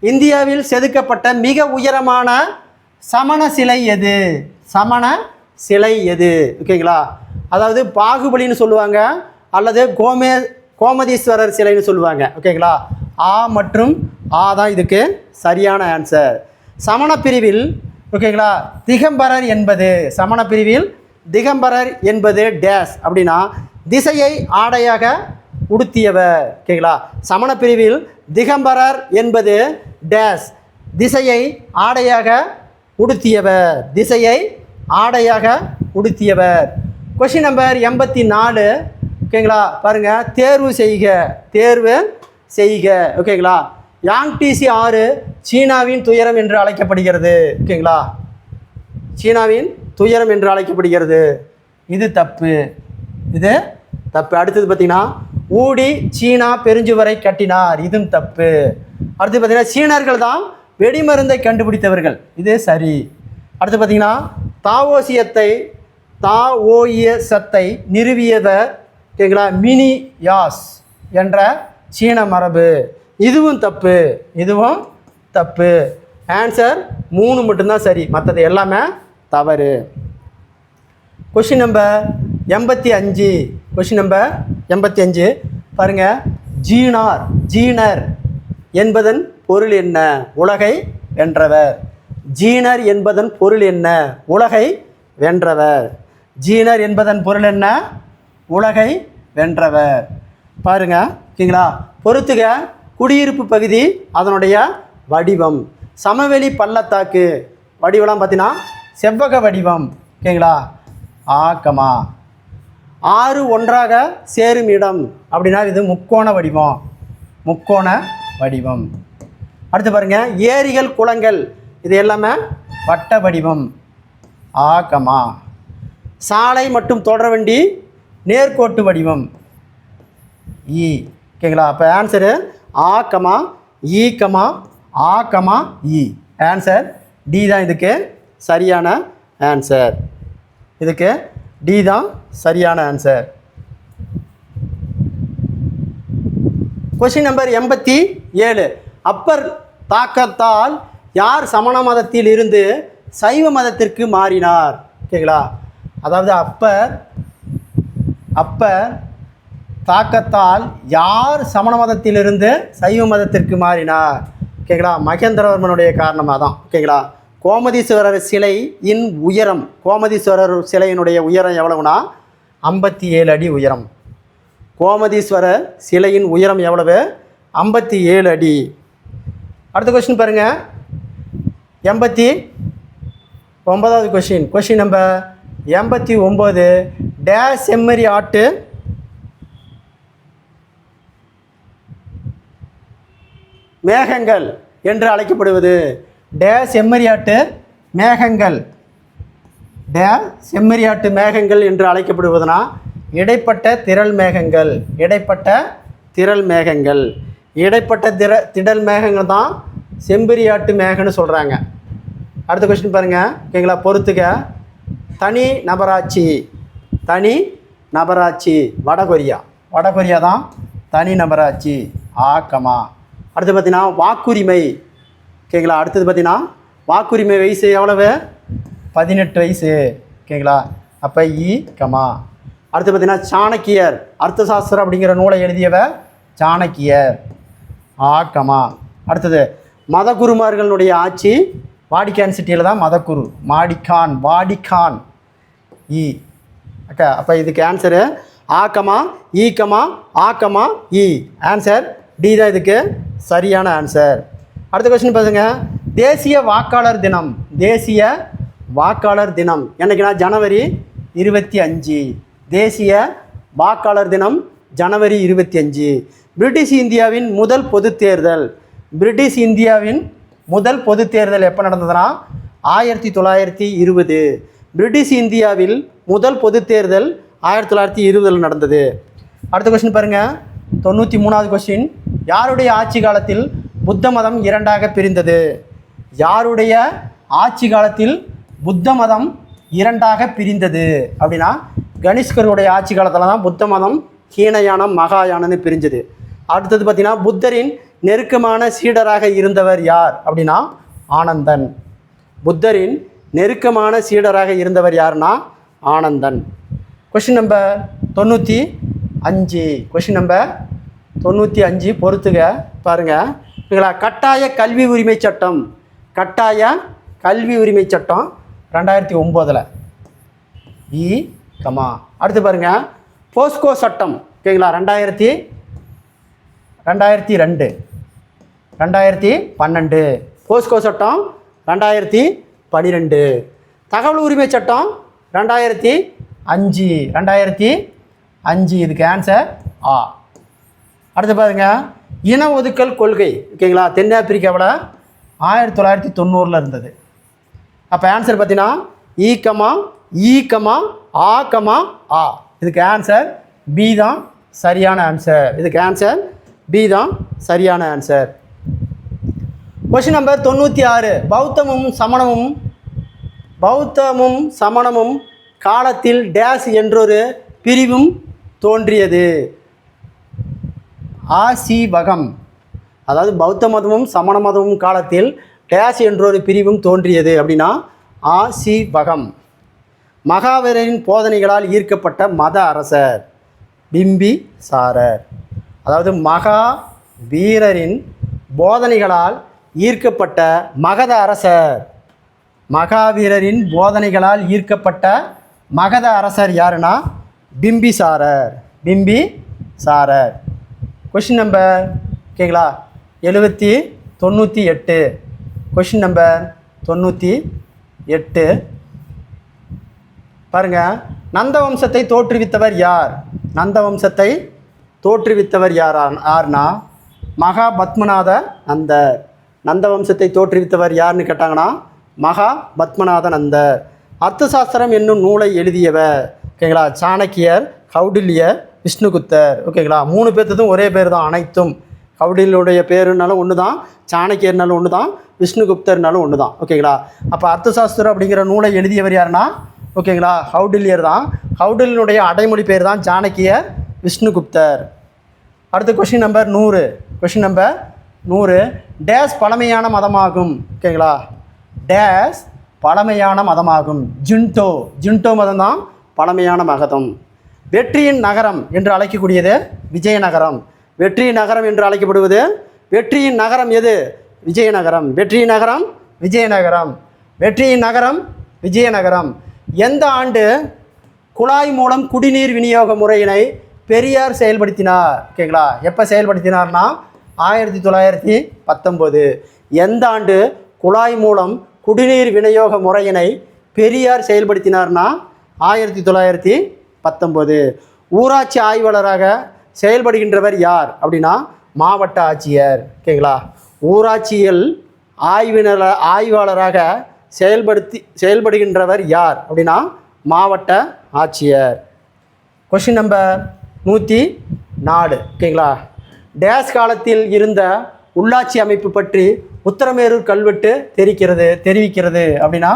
இந்தியாவில் செதுக்கப்பட்ட மிக உயரமான சமண சிலை எது? சமண சிலை எது? ஓகேங்களா, அதாவது பாகுபலின்னு சொல்லுவாங்க அல்லது கோமதீஸ்வரர் சிலைன்னு சொல்லுவாங்க. ஓகேங்களா, ஆ மற்றும் ஆ தான் இதுக்கு சரியான ஆன்சர். சமண பிரிவில் ஓகேங்களா திகம்பரர் என்பது, சமண பிரிவில் திகம்பரர் என்பது டேஸ் அப்படின்னா திசையை ஆடையாக உடுத்தியவர். ஓகேங்களா, சமண பிரிவில் திகம்பரர் என்பது டேஸ் திசையை ஆடையாக உடுத்தியவர், திசையை ஆடையாக உடுத்தியவர். Question number 84. ஓகேங்களா, பாருங்கள், தேர்வு செய்க. ஓகேங்களா, யாங்டிசி ஆறு சீனாவின் துயரம் என்று அழைக்கப்படுகிறது. ஓகேங்களா, சீனாவின் துயரம் என்று அழைக்கப்படுகிறது. இது தப்பு. அடுத்தது பார்த்திங்கன்னா, ஊடி சீனா பெருஞ்சுவரை கட்டினார். இதுவும் தப்பு. அடுத்து பார்த்திங்கன்னா, சீனர்கள் தான் வெடிமருந்தை கண்டுபிடித்தவர்கள். இது சரி. அடுத்து பார்த்திங்கன்னா, தாவோயிசத்தை நிறுவியவர் ஓகேங்களா மினியாஸ் என்ற சீன மரபு. இதுவும் தப்பு. ஆன்சர் 3 மட்டும்தான் சரி, மற்றது எல்லாமே தவறு. Question number 85. பாருங்கள், ஜீனர் என்பதன் பொருள் என்ன? உலகை வென்றவர். ஜீனர் என்பதன் பொருள் என்ன? உலகை வென்றவர். ஜீனர் என்பதன் பொருள் என்ன? உலகை வென்றவர். பாருங்க, ஓகேங்களா, பொறுத்துக. குடியிருப்பு பகுதி அதனுடைய வடிவம். சமவெளி பள்ளத்தாக்கு வடிவெல்லாம் பார்த்தீங்கன்னா செவ்வக வடிவம். ஓகேங்களா, ஆ கமா. ஆறு ஒன்றாக சேரும் இடம் அப்படின்னா இது முக்கோண வடிவம். அடுத்து பாருங்கள், ஏரிகள் குளங்கள் இது எல்லாமே வட்ட வடிவம். ஆ கமா. சாலை மற்றும் தொடர்வண்டி நேர்கோட்டு வடிவம் இ. ஓகேங்களா, அப்போ ஆன்சரு ஆ கமா இ கமா ஆ கமா இ. ஆன்சர் டி தான் இதுக்கு சரியான ஆன்சர். இதுக்கு டி தான் சரியான ஆன்சர். Question number 87. அப்பர் தாக்கத்தால் யார் சமண மதத்தில் இருந்து சைவ மதத்திற்கு மாறினார்? ஓகேங்களா, அதாவது அப்பர் தாக்கத்தால் யார் சமண மதத்திலிருந்து சைவ மதத்திற்கு மாறினார்? ஓகேங்களா, மகேந்திரவர்மனுடைய காரணமாக தான். ஓகேங்களா, கோமதீஸ்வரர் சிலையின் உயரம், கோமதீஸ்வரர் சிலையினுடைய உயரம் எவ்வளவுனா 57 அடி உயரம். கோமதீஸ்வரர் சிலையின் உயரம் எவ்வளவு? 57 அடி. அடுத்த கொஸ்டின் பாருங்கள், 89வது கொஸ்டின் நம்பர் 89. டேஷ் செம்மறி ஆட்டு மேகங்கள் என்று அழைக்கப்படுவது. டேஷ் செம்மறியாட்டு மேகங்கள் என்று அழைக்கப்படுவதுனா இடைப்பட்ட திரள் மேகங்கள். திடல் மேகங்கள் தான் செம்பரியாட்டு மேகன்னு சொல்கிறாங்க. அடுத்த கொஸ்டின் பாருங்கள், ஓகேங்களா, பொறுத்துக்க. தனி நபராட்சி வடகொரியா தான் தனி நபராட்சி. ஆக்கமா. அடுத்து பார்த்தீங்கன்னா வாக்குரிமை. ஓகேங்களா, அடுத்தது பார்த்தீங்கன்னா வாக்குரிமை வயசு எவ்வளவு? 18 வயசு. ஓகேங்களா, அப்போ இ கமா. அடுத்து பார்த்தீங்கன்னா சாணக்கியர், அர்த்தசாஸ்திரம் அப்படிங்கிற நூலை எழுதியவர் சாணக்கியர். ஆ கமா. அடுத்தது மதகுருமார்களுடைய ஆட்சி வாடிக்கான் சிட்டியில் தான் மதகுரு. வாடிக்கான் இ. ஓகே, அப்போ இதுக்கு ஆன்சரு ஆ கமா இ கமா ஆ கமா இ. ஆன்சர் டி தான் இதுக்கு சரியான ஆன்சர். அடுத்த கொஸ்டின் பாருங்க, தேசிய வாக்காளர் தினம். தேசிய வாக்காளர் தினம் என்னைக்குன்னா ஜனவரி 25. தேசிய வாக்காளர் தினம் ஜனவரி 25. பிரிட்டிஷ் இந்தியாவின் முதல் பொது தேர்தல். பிரிட்டிஷ் இந்தியாவின் முதல் பொது தேர்தல் எப்போ நடந்ததுன்னா 1920. பிரிட்டிஷ் இந்தியாவில் முதல் பொது தேர்தல் 1920 நடந்தது. அடுத்த கொஸ்டின் பாருங்கள், 93வது கொஸ்டின். யாருடைய ஆட்சி காலத்தில் புத்த மதம் இரண்டாக பிரிந்தது? யாருடைய ஆட்சி காலத்தில் புத்த மதம் இரண்டாக பிரிந்தது அப்படின்னா கனிஷ்கருடைய ஆட்சி காலத்தில் தான் புத்த மதம் ஹீனயானம் மகாயானம்னு பிரிஞ்சது. அடுத்தது பார்த்திங்கன்னா புத்தரின் நெருக்கமான சீடராக இருந்தவர் யார் அப்படின்னா ஆனந்தன். புத்தரின் நெருக்கமான சீடராக இருந்தவர் யாருன்னா Anandan. Question number 95. Question number 95 பொறுத்துக பாருங்கள். இல்லைங்களா, கட்டாய கல்வி உரிமை சட்டம். கட்டாய கல்வி உரிமை சட்டம் 2009. அடுத்து பாருங்கள், போஸ்கோ சட்டம். ஓகேங்களா, 2002 2012. போஸ்கோ சட்டம் 2012. தகவல் உரிமை சட்டம் 2005. இதுக்கு ஆன்சர் ஆ. அடுத்து பாருங்கள், இன ஒதுக்கல் கொள்கை. ஓகேங்களா, தென்னாப்பிரிக்காவில் 1990 இருந்தது. அப்போ ஆன்சர் பார்த்தீங்கன்னா ஆ. இதுக்கு ஆன்சர் பி தான் சரியான ஆன்சர். இதுக்கு ஆன்சர் பி தான் சரியான ஆன்சர். Question number 96. பௌத்தமும் சமணமும் காலத்தில் டேஸ் என்றொரு பிரிவும் தோன்றியது. ஆசீவகம். அதாவது பௌத்த மதமும் சமண மதமும் காலத்தில் டேஸ் என்றொரு பிரிவும் தோன்றியது அப்படின்னா ஆசீவகம். மகாவீரரின் போதனைகளால் ஈர்க்கப்பட்ட மத அரசர் பிம்பிசாரர். அதாவது மகாவீரரின் போதனைகளால் ஈர்க்கப்பட்ட மகத அரசர். மகாவீரரின் போதனைகளால் ஈர்க்கப்பட்ட மகத அரசர் யாருன்னா பிம்பிசாரர். கொஷின் நம்பர் ஓகேங்களா 98. கொஷின் நம்பர் 98 பாருங்கள். நந்த வம்சத்தை தோற்றுவித்தவர் யார்? நந்த வம்சத்தை தோற்றுவித்தவர் யார்னா மகாபத்மநாத நந்தர். நந்த வம்சத்தை தோற்றுவித்தவர் யாருன்னு கேட்டாங்கன்னா மகாபத்மநாத நந்தர். அர்த்தசாஸ்திரம் என்னும் நூலை எழுதியவர். ஓகேங்களா, சாணக்கியர், கௌடில்யர், விஷ்ணுகுப்தர். ஓகேங்களா, 3 பேர்த்ததும் ஒரே பேர் தான் அனைத்தும். கௌடில்யருடைய பேருனாலும் ஒன்று தான், சாணக்கியர்னாலும் ஒன்று தான், விஷ்ணுகுப்தர்னாலும் ஒன்று தான். ஓகேங்களா, அப்போ அர்த்தசாஸ்திரம் அப்படிங்கிற நூலை எழுதியவர் யாருன்னா ஓகேங்களா கௌடில்யர் தான். கௌடில்யனுடைய அடைமொழி பேர் தான் சாணக்கியர், விஷ்ணுகுப்தர். அடுத்த question number 100. Question number 100. Days பழமையான மதமாகும். ஓகேங்களா, டேஸ் பழமையான மதமாகும். ஜின்டோ மதம் தான் பழமையான மதம். வெற்றியின் நகரம் என்று அழைக்கக்கூடியது விஜயநகரம். வெற்றியின் நகரம் என்று அழைக்கப்படுவது வெற்றியின் நகரம் எது? விஜயநகரம். வெற்றியின் நகரம் விஜயநகரம். வெற்றியின் நகரம் விஜயநகரம். எந்த ஆண்டு குழாய் மூலம் குடிநீர் விநியோக முறையினை பெரியார் செயல்படுத்தினார்? ஓகேங்களா, எப்போ செயல்படுத்தினார்னா 1919. எந்த ஆண்டு குழாய் மூலம் குடிநீர் விநியோக முறையினை பெரியார் செயல்படுத்தினார்னா 1919. ஊராட்சி ஆய்வாளராக செயல்படுகின்றவர் யார் அப்படின்னா மாவட்ட ஆட்சியர். ஓகேங்களா, ஊராட்சியில் ஆய்வாளராக செயல்படுகின்றவர் யார் அப்படின்னா மாவட்ட ஆட்சியர். Question number 104. ஓகேங்களா, டேஸ் காலத்தில் இருந்த உள்ளாட்சி அமைப்பு பற்றி உத்தரமேரூர் கல்வெட்டு தெரிவிக்கிறது அப்படின்னா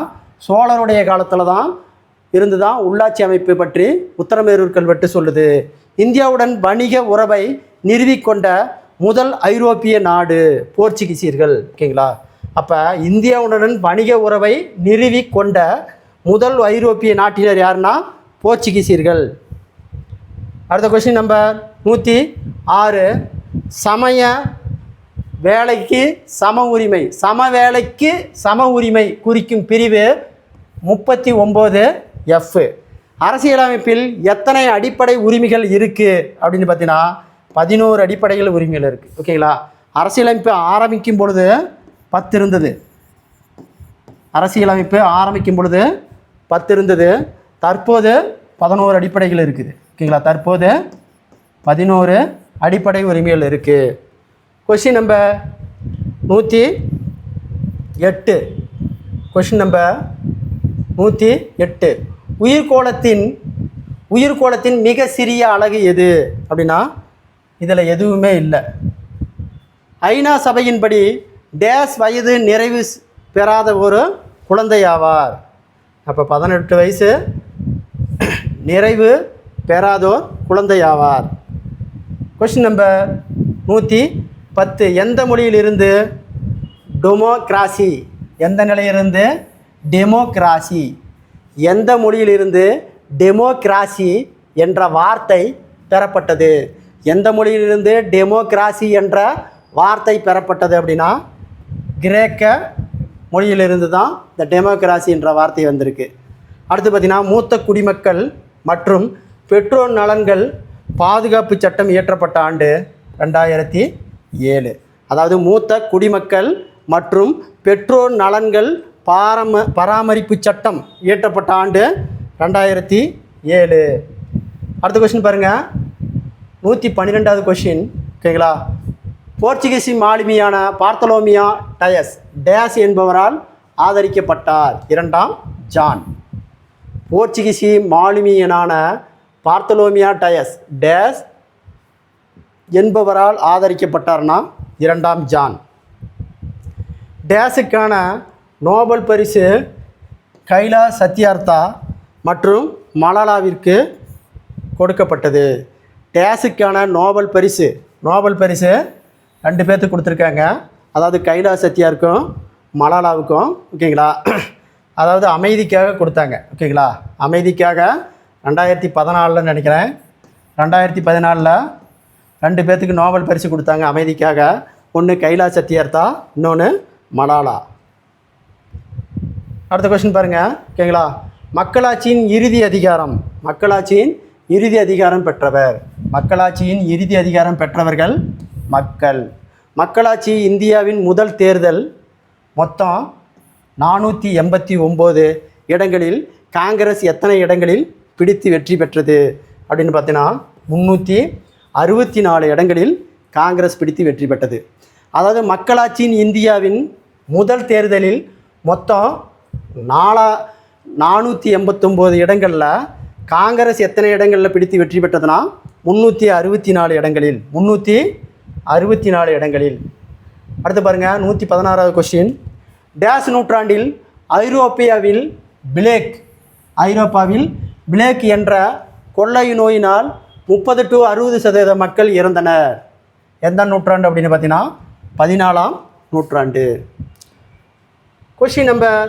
சோழருடைய காலத்தில் தான் இருந்து தான் உள்ளாட்சி அமைப்பு பற்றி உத்தரமேரூர் கல்வெட்டு சொல்லுது. இந்தியாவுடன் வணிக உறவை நிறுவிக்கொண்ட முதல் ஐரோப்பிய நாடு போர்ச்சுகீசியர்கள். ஓகேங்களா, அப்போ இந்தியாவுடன் வணிக உறவை நிறுவிக்கொண்ட முதல் ஐரோப்பிய நாட்டினர் யாருன்னா போர்ச்சுகீசியர்கள். அடுத்த கொஸ்டின் நம்பர் 106. சமய வேலைக்கு சம உரிமை. சம வேலைக்கு சம உரிமை குறிக்கும் பிரிவு 39F. அரசியலமைப்பில் எத்தனை அடிப்படை உரிமைகள் இருக்குது அப்படின்னு பார்த்தீங்கன்னா 11 அடிப்படைகள் உரிமைகள் இருக்குது. ஓகேங்களா, அரசியலமைப்பு ஆரம்பிக்கும் பொழுது 10 இருந்தது. அரசியலமைப்பு ஆரம்பிக்கும் பொழுது 10 இருந்தது. தற்போது 11 அடிப்படைகள் இருக்குது. ஓகேங்களா? தற்போது 11 அடிப்படை உரிமைகள் இருக்குது. Question number 108. Question number 108. உயிர்கோளத்தின் மிக சிறிய அலகு எது அப்படின்னா இதில் எதுவுமே இல்லை. ஐநா சபையின்படி டேஸ் வயது நிறைவு பெறாத ஒரு குழந்தையாவார். அப்போ 18 வயசு நிறைவு பெறாதோர் குழந்தையாவார். Question number 110. எந்த மொழியிலிருந்து டெமோக்ராசி, எந்த நிலையிலிருந்து டெமோக்ராசி, எந்த மொழியிலிருந்து டெமோக்ராசி என்ற வார்த்தை பெறப்பட்டது? எந்த மொழியிலிருந்து டெமோக்ராசி என்ற வார்த்தை பெறப்பட்டது அப்படின்னா கிரேக்க மொழியிலிருந்து தான் இந்த டெமோக்ராசி என்ற வார்த்தை வந்திருக்கு. அடுத்து பார்த்திங்கன்னா மூத்த குடிமக்கள் மற்றும் பெற்றோர் நலன்கள் பாதுகாப்பு சட்டம் இயற்றப்பட்ட ஆண்டு 2007. அதாவது மூத்த குடிமக்கள் மற்றும் பெற்றோர் நலன்கள் பராமரிப்பு சட்டம் இயற்றப்பட்ட ஆண்டு 2007. அடுத்த கொஸ்டின் பாருங்கள், 112வது கொஸ்டின். ஓகேங்களா? போர்ச்சுகீசி மாலுமியான பார்த்தலோமியா டயஸ் டேஸ் என்பவரால் ஆதரிக்கப்பட்டார். 2ஆம் ஜான். போர்ச்சுகீசி மாலுமியனான பார்த்தலோமியா டயஸ் டேஸ் என்பவரால் ஆதரிக்கப்பட்டார்னா 2ஆம் ஜான். டேஸுக்கான நோபல் பரிசு கைலா சத்யார்த்தா மற்றும் மலாலாவிற்கு கொடுக்கப்பட்டது. டேஸுக்கான நோபல் பரிசு 2 பேர்த்துக்கு கொடுத்துருக்காங்க. அதாவது கைலா சத்யாருக்கும் மலாலாவுக்கும். ஓகேங்களா? அதாவது அமைதிக்காக கொடுத்தாங்க. ஓகேங்களா? அமைதிக்காக 2014 நினைக்கிறேன். 2014 2 பேர்த்துக்கு நோபல் பரிசு கொடுத்தாங்க அமைதிக்காக. ஒன்று கைலா சத்யார்த்தா, இன்னொன்று மலாலா. அடுத்த கொஸ்டின் பாருங்கள். ஓகேங்களா? மக்களாட்சியின் இறுதி அதிகாரம், மக்களாட்சியின் இறுதி அதிகாரம் பெற்றவர். மக்களாட்சியின் இறுதி அதிகாரம் பெற்றவர்கள் மக்கள். மக்களாட்சி இந்தியாவின் முதல் தேர்தல் மொத்தம் 489 இடங்களில் காங்கிரஸ் எத்தனை இடங்களில் பிடித்து வெற்றி பெற்றது அப்படின்னு பார்த்தீங்கன்னா 364 இடங்களில் காங்கிரஸ் பிடித்து வெற்றி பெற்றது. அதாவது மக்களாட்சியின் இந்தியாவின் முதல் தேர்தலில் மொத்தம் 489 இடங்களில் காங்கிரஸ் எத்தனை இடங்களில் பிடித்து வெற்றி பெற்றதுன்னா 364 இடங்களில். 364 இடங்களில். அடுத்து பாருங்கள், 116வது கொஸ்டின். டேஸ் நூற்றாண்டில் ஐரோப்பாவில் பிளேக் என்ற கொள்ளை நோயினால் 30 to 60% மக்கள் இறந்தனர். எந்த நூற்றாண்டு அப்படின்னு பார்த்தீங்கன்னா 14ஆம் நூற்றாண்டு. Question number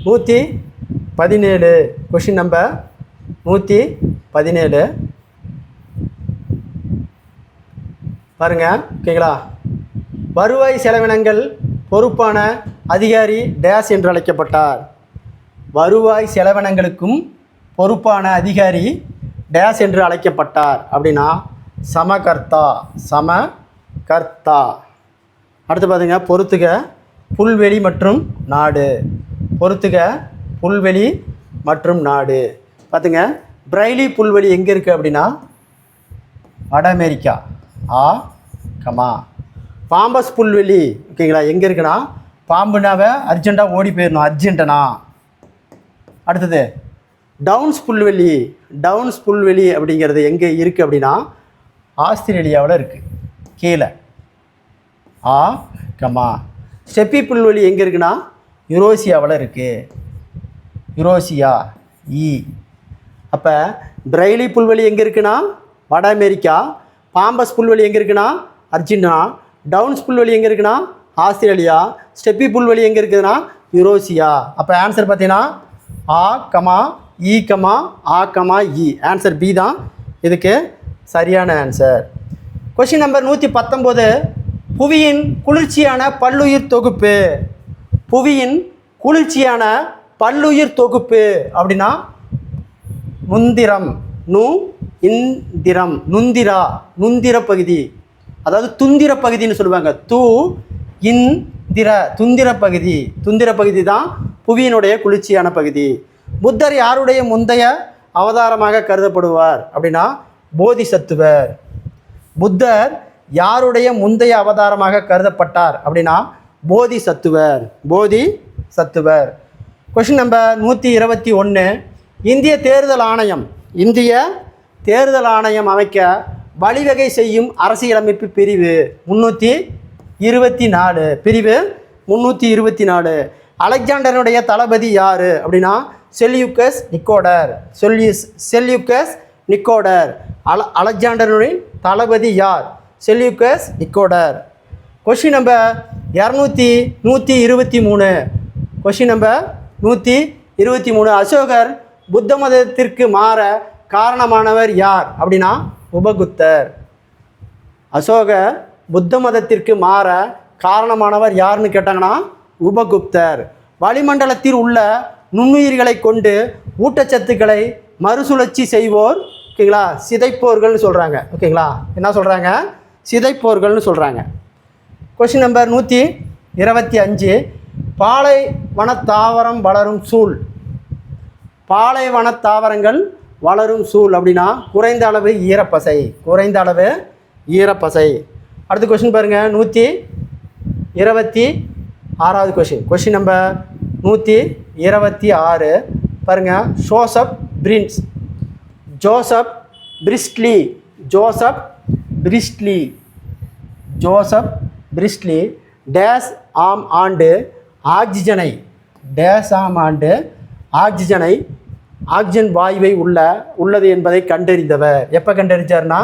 117. கொஸ்டின் நம்பர் 117 பாருங்கள். ஓகேங்களா? வருவாய் செலவினங்கள் பொறுப்பான அதிகாரி டேஸ் என்று அழைக்கப்பட்டார். வருவாய் செலவினங்களுக்கும் பொறுப்பான அதிகாரி டேஸ் என்று அழைக்கப்பட்டார் அப்படின்னா சமகர்த்தா. அடுத்து பார்த்துங்க, பொறுத்துக புல்வெளி மற்றும் நாடு. பொறுத்துக புல்வெளி மற்றும் நாடு. பார்த்துங்க, பிரைலி புல்வெளி எங்கே இருக்குது அப்படின்னா வட அமெரிக்கா. பாம்பஸ் புல்வெளி ஓகேங்களா எங்கே இருக்குன்னா பாம்புனாவை அர்ஜென்ட்டாக ஓடி போயிடணும், அர்ஜென்டனா. அடுத்தது டவுன்ஸ் புல்வெளி அப்படிங்கிறது எங்கே இருக்குது அப்படின்னா ஆஸ்திரேலியாவில் இருக்குது கீழே. ஸ்டெப்பி புல்வெளி எங்கே இருக்குன்னா யுரோசியாவில் இருக்குது. யுரோசியா அப்போ பிரைலி புல்வெளி எங்கே இருக்குன்னா வட அமெரிக்கா. பாம்பஸ் புல்வெளி எங்கே இருக்குன்னா அர்ஜென்டினா. டவுன்ஸ் புல்வெளி எங்கே இருக்குன்னா ஆஸ்திரேலியா. ஸ்டெப்பி புல்வெளி எங்கே இருக்குதுன்னா யுரோசியா. அப்போ ஆன்சர் பார்த்தீங்கன்னா ஆன்சர் பி தான் இதுக்கு சரியான ஆன்சர். Question number 119. புவியின் குளிர்ச்சியான பல்லுயிர் தொகுப்பு. புவியின் குளிர்ச்சியான பல்லுயிர் தொகுப்பு அப்படின்னா நுந்திர பகுதி. அதாவது துந்திர பகுதின்னு சொல்லுவாங்க. துந்திர பகுதி தான் புவியினுடைய குளிர்ச்சியான பகுதி. புத்தர் யாருடைய முந்தைய அவதாரமாக கருதப்படுவார் அப்படின்னா போதிசத்துவர். புத்தர் யாருடைய முந்தைய அவதாரமாக கருதப்பட்டார் அப்படின்னா போதிசத்துவர். போதிசத்துவர். Question number 121. இந்திய தேர்தல் ஆணையம் அமைக்க வழிவகை செய்யும் அரசியலமைப்பு பிரிவு 324. பிரிவு 324. அலெக்சாண்டருடைய தளபதி யார் அப்படின்னா செல்யூக்கஸ் நிக்கோடர். அலெக்சாண்டருடைய தளபதி யார்? Seleucus Nicator. Question number 123. Question number 123. அசோகர் புத்த மதத்திற்கு மாற காரணமானவர் யார் அப்படின்னா உபகுப்தர். அசோகர் புத்த மதத்திற்கு மாற காரணமானவர் யாருன்னு கேட்டாங்கன்னா உபகுப்தர். வளிமண்டலத்தில் உள்ள நுண்ணுயிர்களை கொண்டு ஊட்டச்சத்துக்களை மறுசுழற்சி செய்வோர் ஓகேங்களா சிதைப்போர்கள்னு சொல்கிறாங்க. ஓகேங்களா, என்ன சொல்கிறாங்க? சிதைப்போர்கள்னு சொல்கிறாங்க. Question number 125. பாலைவன தாவரம் வளரும் சூழ். பாலைவன தாவரங்கள் வளரும் சூழ் அப்படின்னா குறைந்த அளவு ஈரப்பசை. அடுத்த கொஷின் பாருங்கள், 126வது கொஷின். கொஷின் நம்பர் 126 பாருங்கள். ஜோசப் பிரிஸ்ட்லி டேஸ் ஆம் ஆண்டு ஆக்சிஜன் வாயுவை உள்ளது என்பதை கண்டறிந்தவர். எப்போ கண்டறிஞ்சார்னா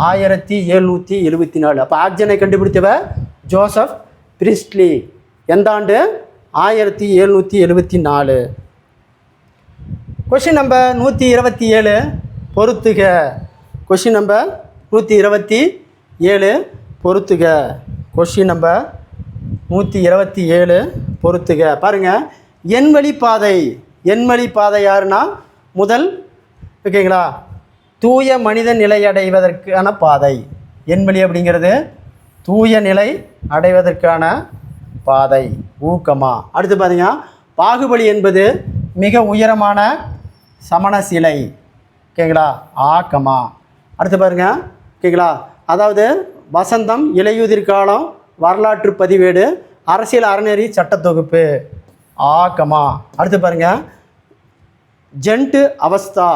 1774. அப்போ ஆக்சிஜனை கண்டுபிடித்தவர் ஜோசப் பிரிஸ்ட்லி. எந்த ஆண்டு? 1774. கொஷின் நம்பர் 127 பொறுத்துக. கொஷின் நம்பர் 127 பொறுத்துக. கொஷின் நம்பர் 127 பொறுத்துக. பாருங்கள், எண்வழி பாதை யாருன்னா முதல் ஓகேங்களா தூய மனித நிலை அடைவதற்கான பாதை. எண்வழி அப்படிங்கிறது தூய நிலை அடைவதற்கான பாதை. ஊக்கமா. அடுத்து பார்த்தீங்கன்னா பாகுபலி என்பது மிக உயரமான சமண சிலை. ஓகேங்களா, ஆக்கமா. அடுத்து பாருங்க. ஓகேங்களா, அதாவது வசந்தம், இலையுதிர் காலம், வரலாற்று பதிவேடு, அரசியல் அறநெறி சட்டத்தொகுப்பு. ஆக்கமா. அடுத்து பாருங்கள், ஜென்ட்டு அவஸ்தா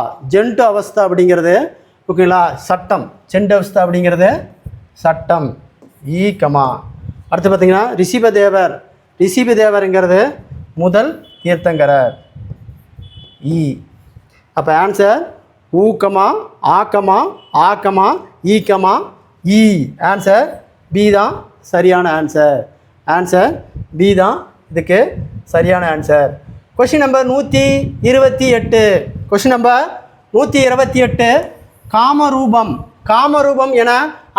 அப்படிங்கிறது ஓகேங்களா சட்டம். ஜென்ட் அவஸ்தா அப்படிங்கிறது சட்டம். ஈக்கமா. அடுத்து பார்த்தீங்கன்னா ரிஷிபதேவருங்கிறது முதல் தீர்த்தங்கரர். ஈ. அப்போ ஆன்சர் ஊக்கமா, ஆக்கமா, ஈக்கமா, ஈ. ஆன்சர் பி தான் சரியான ஆன்சர் பி தான் இதுக்கு சரியான answer. Question number 128. Question number 128. காமரூபம் என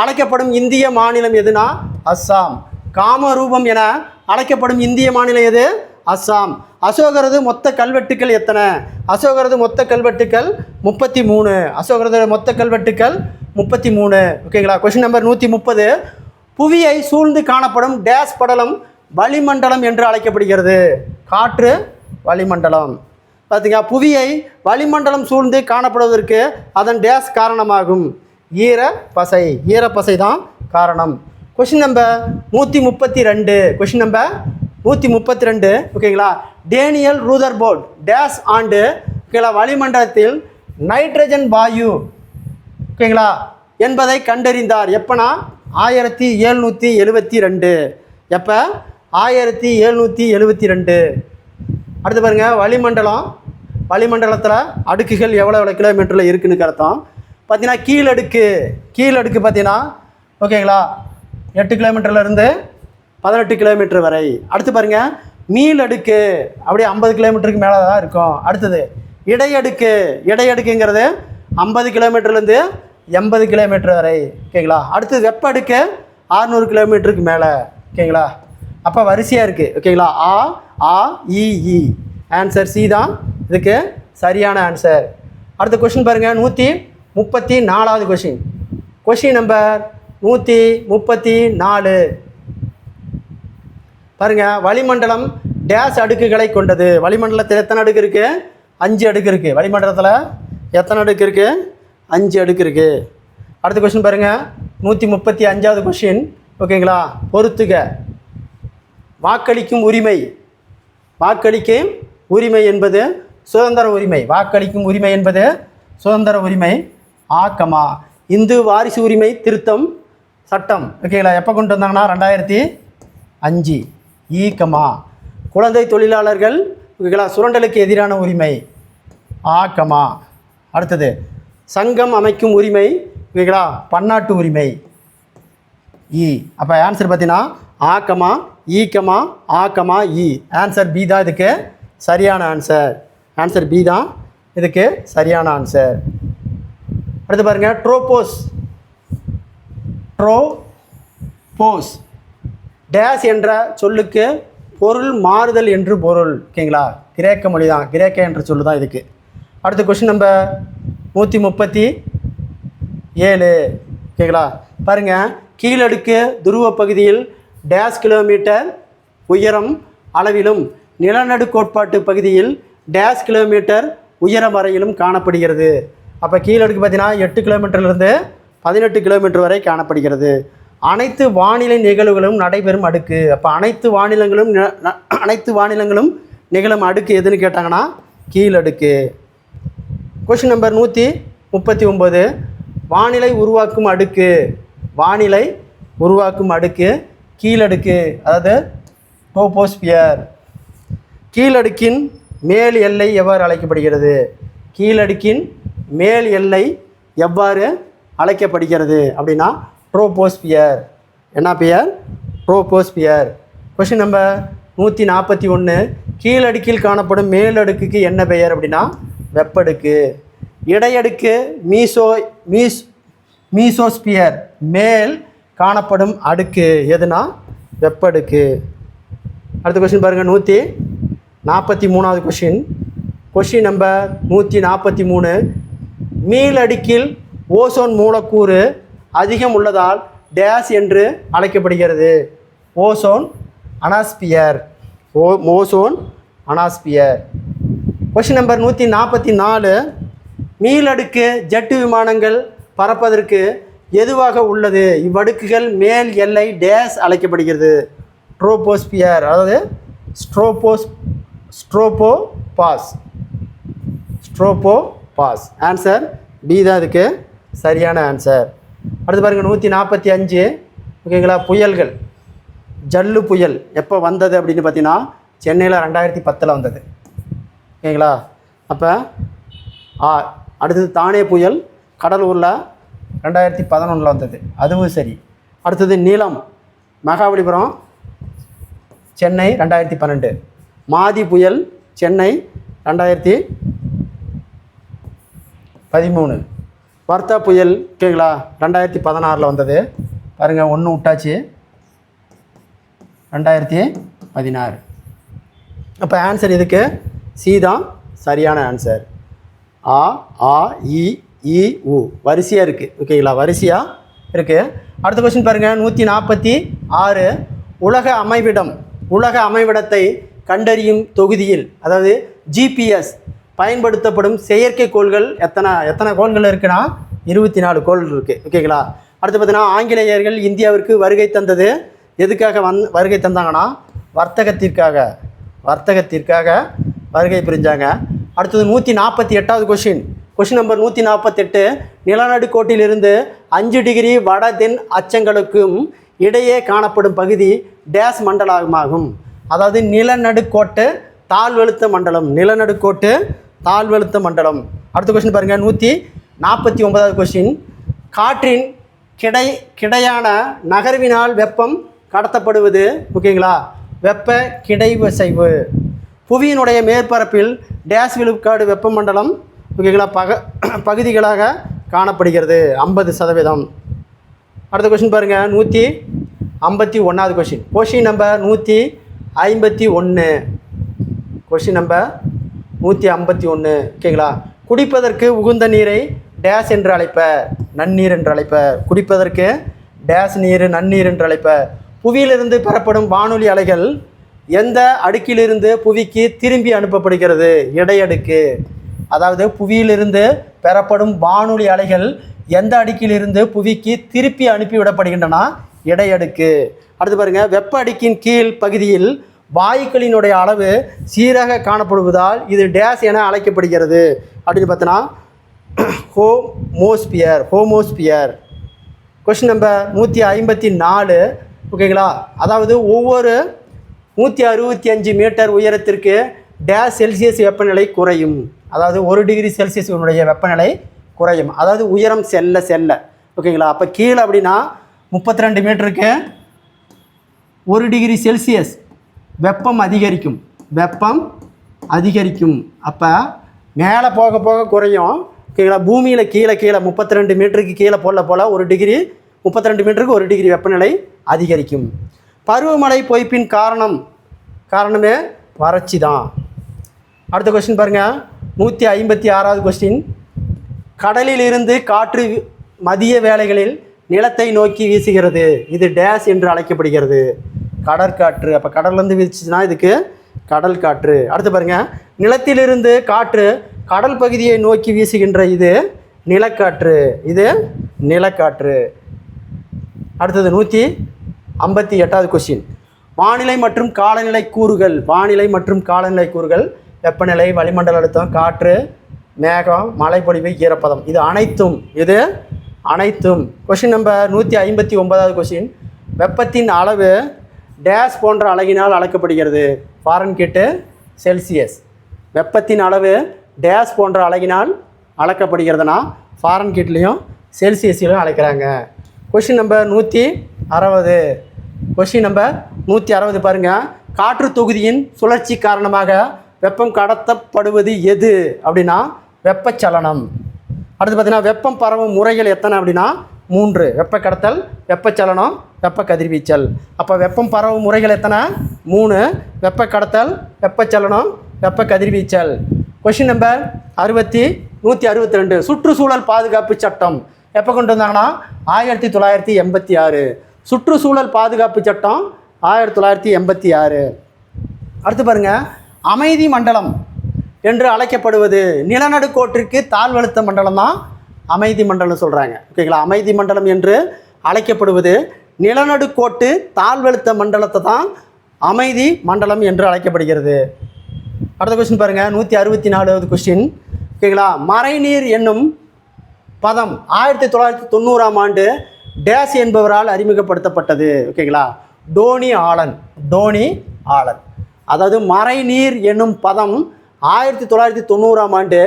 அழைக்கப்படும் இந்திய மாநிலம் எதுனா அஸ்ஸாம். காமரூபம் என அழைக்கப்படும் இந்திய மாநிலம் எது? அஸ்ஸாம். அசோகரது மொத்த கல்வெட்டுக்கள் எத்தனை? அசோகரது மொத்த கல்வெட்டுக்கள் 33. அசோகரது மொத்த கல்வெட்டுக்கள் 33. ஓகேங்களா. Question number 130. புவியை சூழ்ந்து காணப்படும் டேஸ் படலம் வளிமண்டலம் என்று அழைக்கப்படுகிறது. காற்று வளிமண்டலம். பார்த்தீங்க, புவியை வளிமண்டலம் சூழ்ந்து காணப்படுவதற்கு அதன் டேஸ் காரணமாகும். ஈரப்பசை தான் காரணம். Question number 132. Question number 132. ஓகேங்களா. டேனியல் ரூதர்போர்ட் டேஸ் ஆண்டு ஓகேங்களா வளிமண்டலத்தில் நைட்ரஜன் வாயு ஓகேங்களா என்பதை கண்டறிந்தார். எப்போனா 1772. எப்போ? 1772. அடுத்து பாருங்கள், வளிமண்டலத்தில் அடுக்குகள் எவ்வளோ கிலோமீட்டரில் இருக்குதுன்னு அர்த்தம். பார்த்தீங்கன்னா கீழடுக்கு பார்த்தீங்கன்னா ஓகேங்களா 8 கிலோமீட்டர்லேருந்து 18 கிலோமீட்டர் வரை. அடுத்து பாருங்கள், மீளடுக்கு அப்படியே 50 கிலோமீட்டருக்கு மேலே தான் இருக்கும். அடுத்தது இடையடுக்குங்கிறது 50 கிலோமீட்டர்லேருந்து 80 கிலோமீட்டர் வரை. ஓகேங்களா. அடுத்தது வெப்ப அடுக்கு 600 கிலோமீட்டருக்கு மேலே. ஓகேங்களா. அப்போ வரிசையாக இருக்குது. ஓகேங்களா. இ. ஆன்சர் சி தான் இதுக்கு சரியான ஆன்சர். அடுத்த கொஷின் பாருங்கள், 134வது கொஷின். Question number 134. பாருங்கள், வளிமண்டலம் டேஸ் அடுக்குகளை கொண்டது. வளிமண்டலத்தில் எத்தனை அடுக்கு இருக்குது? 5 அடுக்கு இருக்குது. வளிமண்டலத்தில் எத்தனை அடுக்கு இருக்குது? 5 அடுக்கு இருக்குது. அடுத்த கொஸ்டின் பாருங்கள், 135வது கொஸ்டின். ஓகேங்களா? பொறுத்துக. வாக்களிக்கும் உரிமை. வாக்களிக்கும் உரிமை என்பது சுதந்திர உரிமை. வாக்களிக்கும் உரிமை என்பது சுதந்திர உரிமை. ஆக்கமா இந்து வாரிசு உரிமை திருத்தம் சட்டம். ஓகேங்களா? எப்போ கொண்டு வந்தாங்கன்னா 2005. ஈக்கமா குழந்தை தொழிலாளர்கள். ஓகேங்களா? சுரண்டலுக்கு எதிரான உரிமை. ஆக்கமா. அடுத்தது சங்கம் அமைக்கும் உரிமை. ஓகேங்களா? பன்னாட்டு உரிமை. இ. அப்போ ஆன்சர் பார்த்தீங்கன்னா ஆக்கமா, ஈக்கமா, ஆக்கமா, இ. ஆன்சர் பி தான் இதுக்கு சரியான ஆன்சர். ஆன்சர் பி தான் இதுக்கு சரியான ஆன்சர். அடுத்து பாருங்கள், ட்ரோபோஸ். ட்ரோபோஸ் டேஸ் என்ற சொல்லுக்கு பொருள் மாறுதல் என்று பொருள். ஓகேங்களா? கிரேக்க மொழி தான், கிரேக்க என்ற சொல்லு தான் இதுக்கு. அடுத்த கொஸ்டின் நம்பர் 137. ஓகேங்களா? பாருங்கள், கீழடுக்கு துருவ பகுதியில் டேஸ் கிலோமீட்டர் உயரம் அளவிலும் நிலநடு கோட்பாட்டு பகுதியில் டேஸ் கிலோமீட்டர் உயரம் வரையிலும் காணப்படுகிறது. அப்போ கீழடுக்கு பார்த்தீங்கன்னா 8 கிலோமீட்டர்லேருந்து 18 கிலோமீட்டர் வரை காணப்படுகிறது. அனைத்து வானிலை நிகழ்வுகளும் நடைபெறும் அடுக்கு. அப்போ அனைத்து வானிலங்களும் நிகழும் அடுக்கு எதுன்னு கேட்டாங்கன்னா கீழடுக்கு. Question number 139. வானிலை உருவாக்கும் அடுக்கு. வானிலை உருவாக்கும் அடுக்கு கீழடுக்கு, அதாவது ட்ரோபோஸ்பியர். கீழடுக்கின் மேல் எல்லை எவ்வாறு அழைக்கப்படுகிறது? கீழடுக்கின் மேல் எல்லை எவ்வாறு அழைக்கப்படுகிறது அப்படின்னா ட்ரோபோஸ்பியர். என்ன பெயர்? ட்ரோபோஸ்பியர். Question number 141. கீழடுக்கில் காணப்படும் மேலடுக்குக்கு என்ன பெயர் அப்படின்னா வெப்படுக்கு. இடையடுக்கு மீசோஸ்பியர். மேல் காணப்படும் அடுக்கு எதுனா வெப்படுக்கு. அடுத்த கொஸ்டின் பாருங்கள், 143வது கொஸ்டின். Question number 143. மீளடுக்கில் ஓசோன் மூலக்கூறு அதிகம் உள்ளதால் டேஸ் என்று அழைக்கப்படுகிறது. Ozonosphere. Ozonosphere. Question number 144. மீளடுக்கு ஜெட்டு விமானங்கள் பறப்பதற்கு எதுவாக உள்ளது? இவ்வடுக்குகள் மேல் எல்லை டேஸ் அழைக்கப்படுகிறது. ட்ரோபோஸ்பியர், அதாவது ஸ்ட்ரோபோபாஸ். ஆன்சர் பி தான் இதுக்கு சரியான ஆன்சர். அடுத்து பாருங்கள், 145. ஓகேங்களா? புயல்கள். ஜல்லு புயல் எப்போ வந்தது அப்படின்னு பார்த்தீங்கன்னா சென்னையில் 2010 வந்தது. ஓகேங்களா? அப்போ அடுத்தது தானே புயல் கடலூரில் 2011 வந்தது, அதுவும் சரி. அடுத்தது நீலம் மகாபலிபுரம் சென்னை 2012. மாதி புயல் சென்னை 2013. வர்த்தா புயல் ஓகேங்களா 2016 வந்தது. பாருங்கள், 1 விட்டாச்சு, 2016. அப்போ ஆன்சர் இதுக்கு சி தான் சரியான ஆன்சர். ஆ ஆ இ இ உ வரிசையாக இருக்குது. ஓகேங்களா? வரிசையாக இருக்குது. அடுத்த கொஸ்டின் பாருங்கள், 146. உலக அமைவிடத்தை கண்டறியும் தொகுதியில், அதாவது ஜிபிஎஸ் பயன்படுத்தப்படும் செயற்கைக்கோள்கள் எத்தனை கோள்கள் இருக்குன்னா 24 கோள்கள் இருக்குது. ஓகேங்களா? அடுத்து பார்த்தீங்கன்னா, ஆங்கிலேயர்கள் இந்தியாவிற்கு வருகை தந்தது எதுக்காக வருகை தந்தாங்கன்னா வர்த்தகத்திற்காக வருகை புரிஞ்சாங்க. அடுத்தது 148வது கொஸ்டின் நம்பர் 148. நிலநடுக்கோட்டிலிருந்து 5 டிகிரி வட தென் அச்சங்களுக்கும் இடையே காணப்படும் பகுதி டேஸ் மண்டலமாகும். அதாவது நிலநடுக்கோட்டு தாழ்வழுத்த மண்டலம். அடுத்த கொஸ்டின் பாருங்கள், 149வது கொஸ்டின். காற்றின் கிடையான நகர்வினால் வெப்பம் கடத்தப்படுவது. ஓகேங்களா? வெப்ப கிடைவசைவு. புவியினுடைய மேற்பரப்பில் டேஸ் விழுக்காடு வெப்பமண்டலம் ஓகேங்களா பகுதிகளாக காணப்படுகிறது 50%. அடுத்த கொஸ்டின் பாருங்கள், 151வது கொஸ்டின் நம்பர் 151. Question number 151. ஓகேங்களா? குடிப்பதற்கு உகுந்த நீரை டேஸ் என்று அழைப்பர், நன்னீர் என்று அழைப்பர். குடிப்பதற்கு டேஸ் நீர், நன்னீர் என்று அழைப்பர். புவியிலிருந்து பெறப்படும் வானொலி அலைகள் எந்த அடுக்கிலிருந்து புவிக்கு திரும்பி அனுப்பப்படுகிறது? எடை அடுக்கு. அதாவது புவியிலிருந்து பெறப்படும் வானொலி அலைகள் எந்த அடுக்கிலிருந்து புவிக்கு திருப்பி அனுப்பிவிடப்படுகின்றன? எடை அடுக்கு. அடுத்து பாருங்கள், வெப்ப அடுக்கின் கீழ் பகுதியில் வாயுக்களினுடைய அளவு சீராக காணப்படுவதால் இது டேஸ் என அழைக்கப்படுகிறது அப்படின்னு பார்த்தோன்னா ஹோமோஸ்பியர். Question number 154. ஓகேங்களா? அதாவது ஒவ்வொரு 165 மீட்டர் உயரத்திற்கு டேஸ் செல்சியஸ் வெப்பநிலை குறையும். அதாவது 1 டிகிரி செல்சியஸுடைய வெப்பநிலை குறையும். அதாவது உயரம் செல்ல. ஓகேங்களா? அப்போ கீழே அப்படின்னா 32 மீட்டருக்கு 1 டிகிரி செல்சியஸ் வெப்பம் அதிகரிக்கும். அப்போ மேலே போக போக குறையும். ஓகேங்களா? பூமியில் கீழே 32 மீட்டருக்கு கீழே போல 1 டிகிரி 32 மீட்டருக்கு 1 டிகிரி வெப்பநிலை அதிகரிக்கும். பருவமழை பொய்ப்பின் காரணமே வறட்சி தான். அடுத்த கொஸ்டின் பாருங்கள், 156வது கொஸ்டின். கடலில் இருந்து காற்று மதிய வேளைகளில் நிலத்தை நோக்கி வீசுகிறது. இது டேஸ் என்று அழைக்கப்படுகிறது. கடற்காற்று. அப்போ கடல்லேருந்து வீசுச்சுன்னா இதுக்கு கடல் காற்று. அடுத்து பாருங்கள், நிலத்திலிருந்து காற்று கடல் பகுதியை நோக்கி வீசுகின்ற இது நிலக்காற்று. அடுத்தது 158வது கொஸ்டின். வானிலை மற்றும் காலநிலை கூறுகள் வெப்பநிலை, வளிமண்டல அழுத்தம், காற்று, மேகம், மழைப்பொழிவு, ஈரப்பதம். இது அனைத்தும். கொஸ்டின் நம்பர் 159வது கொஸ்டின். வெப்பத்தின் அளவு டேஸ் போன்ற அலகினால் அளக்கப்படுகிறது. Fahrenheit, Celsius. வெப்பத்தின் அளவு டேஸ் போன்ற அலகினால் அளக்கப்படுகிறதுனா ஃபாரன்ஹீட்லேயும் செல்சியஸ்லையும் அழைக்கிறாங்க. கொஸ்டின் நம்பர் 160 பாருங்கள். காற்று தொகுதியின் சுழற்சி காரணமாக வெப்பம் கடத்தப்படுவது எது அப்படின்னா வெப்பச்சலனம். அடுத்து பார்த்தீங்கன்னா வெப்பம் பரவும் முறைகள் எத்தனை அப்படின்னா 3: வெப்ப கடத்தல், வெப்பச்சலனம், வெப்ப கதிர்வீச்சல். அப்போ வெப்பம் பரவும் முறைகள் எத்தனை? 3: வெப்ப கடத்தல், வெப்பச்சலனம், வெப்ப கதிர்வீச்சல். Question number 162. சுற்றுச்சூழல் பாதுகாப்பு சட்டம் எப்போ கொண்டு வந்தாங்கன்னா 1986. சுற்றுச்சூழல் பாதுகாப்பு சட்டம் 1986. அடுத்து பாருங்கள், அமைதி மண்டலம் என்று அழைக்கப்படுவது நிலநடுக்கோட்டிற்கு தாழ்வழுத்த மண்டலம் தான் அமைதி மண்டலம் சொல்கிறாங்க. ஓகேங்களா? அமைதி மண்டலம் என்று அழைக்கப்படுவது நிலநடுக்கோட்டு தாழ்வழுத்த மண்டலத்தை தான் அமைதி மண்டலம் என்று அழைக்கப்படுகிறது. அடுத்த கொஸ்டின் பாருங்கள், 164வது கொஸ்டின். ஓகேங்களா? மறைநீர் என்னும் பதம் 1990ஆம் ஆண்டு டேஸ் என்பவரால் அறிமுகப்படுத்தப்பட்டது. ஓகேங்களா? டோனி ஆலன். அதாவது மறைநீர் என்னும் பதம் 1990ஆம் ஆண்டு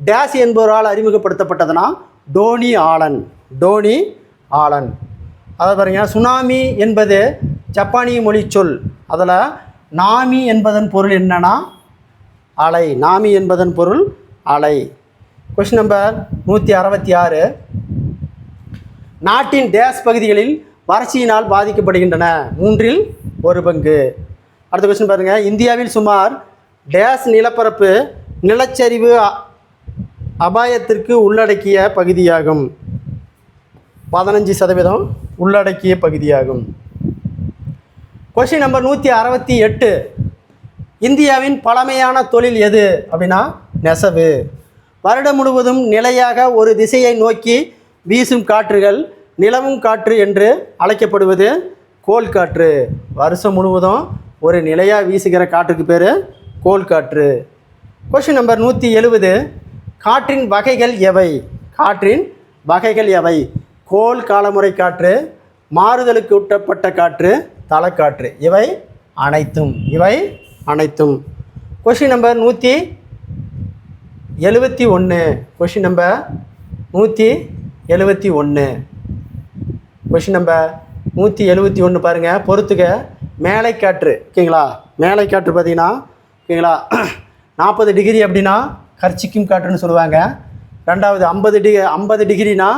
டேஸ் என்பவரால் அறிமுகப்படுத்தப்பட்டதுன்னா டோனி ஆலன். அதாவது பாருங்க, சுனாமி என்பது ஜப்பானிய மொழி சொல். அதில் நாமி என்பதன் பொருள் என்னன்னா அலை. அலை. Question number 166. நாட்டின் டேஸ் பகுதிகளில் வறட்சியினால் பாதிக்கப்படுகின்றன 1/3 பங்கு. அடுத்த கொஸ்டின் பாருங்கள், இந்தியாவில் சுமார் டேஸ் நிலப்பரப்பு நிலச்சரிவு அபாயத்திற்கு உள்ளடக்கிய பகுதியாகும். 15% உள்ளடக்கிய பகுதியாகும். Question number 168. இந்தியாவின் பழமையான தொழில் எது அப்படின்னா நெசவு. வருடம் முழுவதும் நிலையாக ஒரு திசையை நோக்கி வீசும் காற்றுகள் நிலவும் காற்று என்று அழைக்கப்படுவது கோல் காற்று. வருஷம் முழுவதும் ஒரு நிலையாக வீசுகிற காற்றுக்கு பேர் கோல் காற்று. Question number 170. காற்றின் வகைகள் எவை? கோல் காலமுறை காற்று, மாறுதலுக்கு உட்பட்ட காற்று, தலக்காற்று. இவை அனைத்தும். Question number 171. கொஸ்டின் நம்பர் 171 பாருங்கள், பொறுத்துக்க. மேலைக்காற்று. ஓகேங்களா? மேலைக்காற்று பார்த்தீங்கன்னா ஓகேங்களா 40 டிகிரி அப்படின்னா கர்ச்சிக்கும் காற்றுன்னு சொல்லுவாங்க. ரெண்டாவது 50 டிகிரினா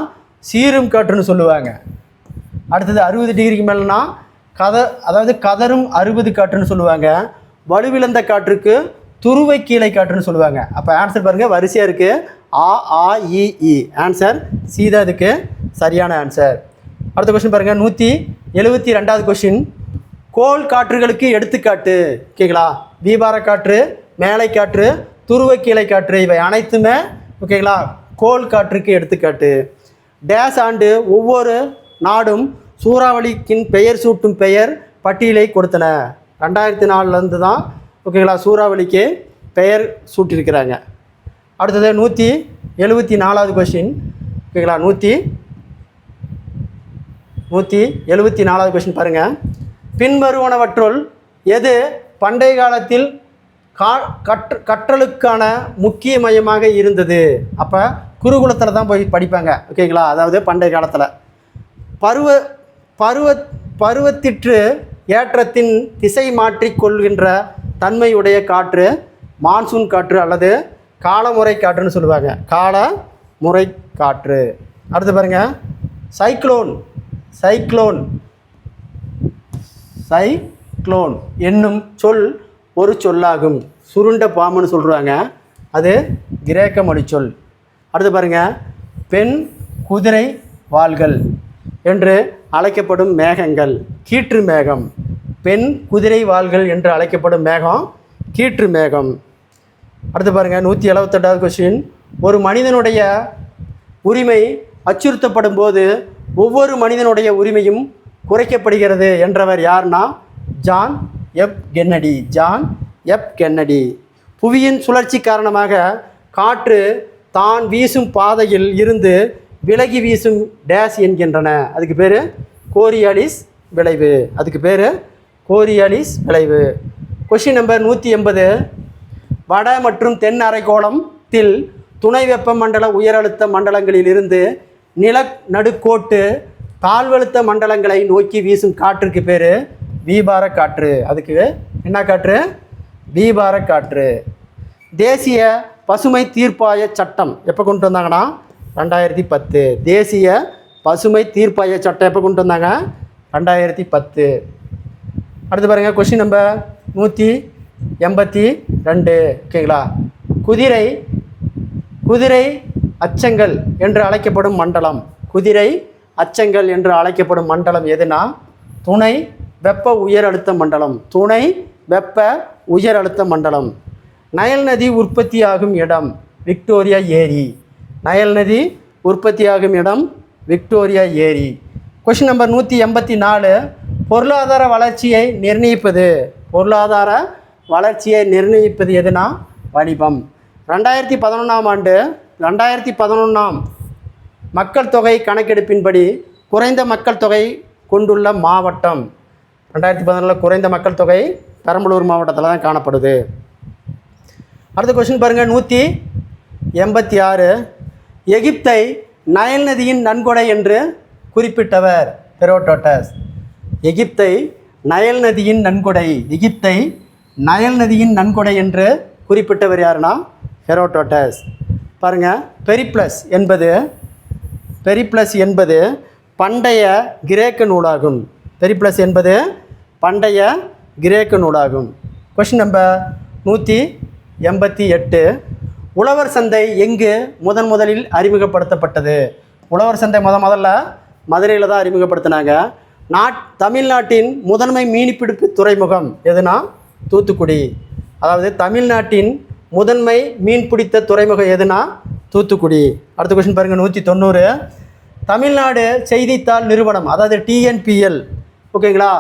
சீரும் காற்றுன்னு சொல்லுவாங்க. அடுத்தது 60 டிகிரிக்கு மேலேனா கதரும் 60 காற்றுன்னு சொல்லுவாங்க. வலுவிழந்த காற்றுக்கு துருவை கீழே காற்றுன்னு சொல்லுவாங்க. அப்போ ஆன்சர் பாருங்கள், வரிசையாக இருக்குது. இ. ஆன்சர் சி தான் இதுக்கு சரியான ஆன்சர். அடுத்த கொஸ்டின் பாருங்கள், 172வது கொஸ்டின். கோள் காற்றுகளுக்கு எடுத்துக்காட்டு. ஓகேங்களா, பீபார காற்று, மேலை காற்று, துருவ கீழை காற்று இவை அனைத்துமே ஓகேங்களா கோள் காற்றுக்கு எடுத்துக்காட்டு. டேஸ் ஆண்டு ஒவ்வொரு நாடும் சூறாவளிக்கின் பெயர் சூட்டும் பெயர் பட்டியலை கொடுத்தன. 2004 தான் ஓகேங்களா சூறாவளிக்கு பெயர் சூட்டியிருக்கிறாங்க. அடுத்தது 174வது கொஸ்டின். ஓகேங்களா, 174வது கொஸ்டின் பாருங்கள். பின்வருவனவற்றுள் எது பண்டைய காலத்தில் கற்றலுக்கான முக்கிய மையமாக இருந்தது? அப்போ குருகுலத்தில் தான் போய் படிப்பாங்க. ஓகேங்களா, அதாவது பண்டைய காலத்தில் பருவத்திற்று ஏற்றத்தின் திசை மாற்றிக்கொள்கின்ற தன்மையுடைய காற்று மான்சூன் காற்று அல்லது காலமுறை காற்றுன்னு சொல்லுவாங்க. காலமுறை காற்று. அடுத்து பாருங்கள், சைக்ளோன் என்னும் சொல் ஒரு சொல்லாகும். சுருண்ட பாம்புன்னு சொல்கிறாங்க, அது கிரேக்க மொழி சொல். அடுத்து பாருங்கள், பெண் குதிரை வாள்கள் என்று அழைக்கப்படும் மேகங்கள் கீற்று மேகம். பெண் குதிரை வாள்கள் என்று அழைக்கப்படும் மேகம் கீற்று மேகம். அடுத்து பாருங்கள், 178வது கொஸ்டின். ஒரு மனிதனுடைய உரிமை அச்சுறுத்தப்படும் போது ஒவ்வொரு மனிதனுடைய உரிமையும் குறைக்கப்படுகிறது என்றவர் யார்னா ஜான் எஃப் கென்னடி. புவியின் சுழற்சி காரணமாக காற்று தான் வீசும் பாதையில் இருந்து விலகி வீசும் டேஸ் என்கின்றன. அதுக்கு பேர் கோரியாலிஸ் விளைவு. Question number 180. வட மற்றும் தென் அரைக்கோளத்தில் துணை வெப்பமண்டல உயரழுத்த மண்டலங்களில் இருந்து நிலநடுக்கோட்டு தாழ்வழுத்த மண்டலங்களை நோக்கி வீசும் காற்றுக்கு பேர் பீபார காற்று. அதுக்கு என்ன காற்று? பீபார காற்று. தேசிய பசுமை தீர்ப்பாய சட்டம் எப்போ கொண்டு வந்தாங்கன்னா 2010. தேசிய பசுமை தீர்ப்பாய சட்டம் எப்போ கொண்டு வந்தாங்க? 2010. அடுத்து பாருங்கள், கொஸ்டின் நம்பர் 182. ஓகேங்களா, குதிரை அச்சங்கள் என்று அழைக்கப்படும் மண்டலம் எதுனா துணை வெப்ப உயர் அழுத்த மண்டலம். நைல் நதி உற்பத்தியாகும் இடம் விக்டோரியா ஏரி. Question number 184. பொருளாதார வளர்ச்சியை நிர்ணயிப்பது எதுனா வணிகம். 2011 மக்கள் தொகை கணக்கெடுப்பின்படி குறைந்த மக்கள் தொகை கொண்டுள்ள மாவட்டம். 2011 குறைந்த மக்கள் தொகை பெரம்பலூர் மாவட்டத்தில் தான் காணப்படுது. அடுத்த கொஸ்டின் பாருங்கள், 186. எகிப்தை நைல் நதியின் நன்கொடை என்று குறிப்பிட்டவர் ஹெரோடோட்டஸ். எகிப்தை நைல் நதியின் நன்கொடை என்று குறிப்பிட்டவர் யாருன்னா ஹெரோடோட்டஸ். பாருங்கள், பெரிப்ளஸ் என்பது பண்டைய கிரேக்க நூலாகும். Question number 188. உழவர் சந்தை எங்கு முதலில் அறிமுகப்படுத்தப்பட்டது? உழவர் சந்தை முதல்ல மதுரையில் தான் அறிமுகப்படுத்தினாங்க. தமிழ்நாட்டின் முதன்மை மீன்பிடிப்பு துறைமுகம் எதுனா தூத்துக்குடி. அதாவது தமிழ்நாட்டின் முதன்மை மீன் பிடித்த துறைமுகம் எதுனா தூத்துக்குடி. அடுத்த கொஸ்டின் பாருங்கள், 190. தமிழ்நாடு செய்தித்தாள் நிறுவனம் அதாவது TNPL ஓகேங்களா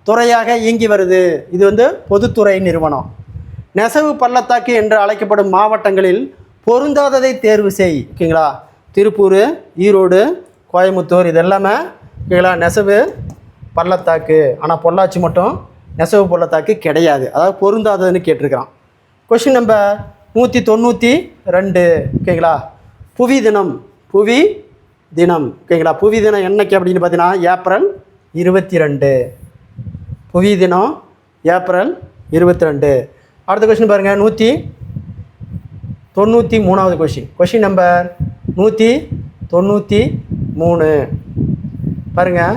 துறையாக இயங்கி வருது. இது பொதுத்துறை நிறுவனம். நெசவு பள்ளத்தாக்கு என்று அழைக்கப்படும் மாவட்டங்களில் பொருந்தாததை தேர்வு செய். ஓகேங்களா, திருப்பூர், ஈரோடு, கோயம்புத்தூர் இது எல்லாமே ஓகேங்களா நெசவு பள்ளத்தாக்கு. ஆனால் பொள்ளாச்சி மட்டும் நெசவு பள்ளத்தாக்கு கிடையாது, அதாவது பொருந்தாததுன்னு கேட்டிருக்கிறான். Question number 192. ஓகேங்களா, புவி தினம் ஓகேங்களா. புவி தினம் என்னைக்கு அப்படின்னு பார்த்தீங்கன்னா ஏப்ரல் 22. புவி தினம் ஏப்ரல் 22. அடுத்த கொஸ்டின் பாருங்கள், 193வது கொஸ்டின் நம்பர் 193. பாருங்கள்,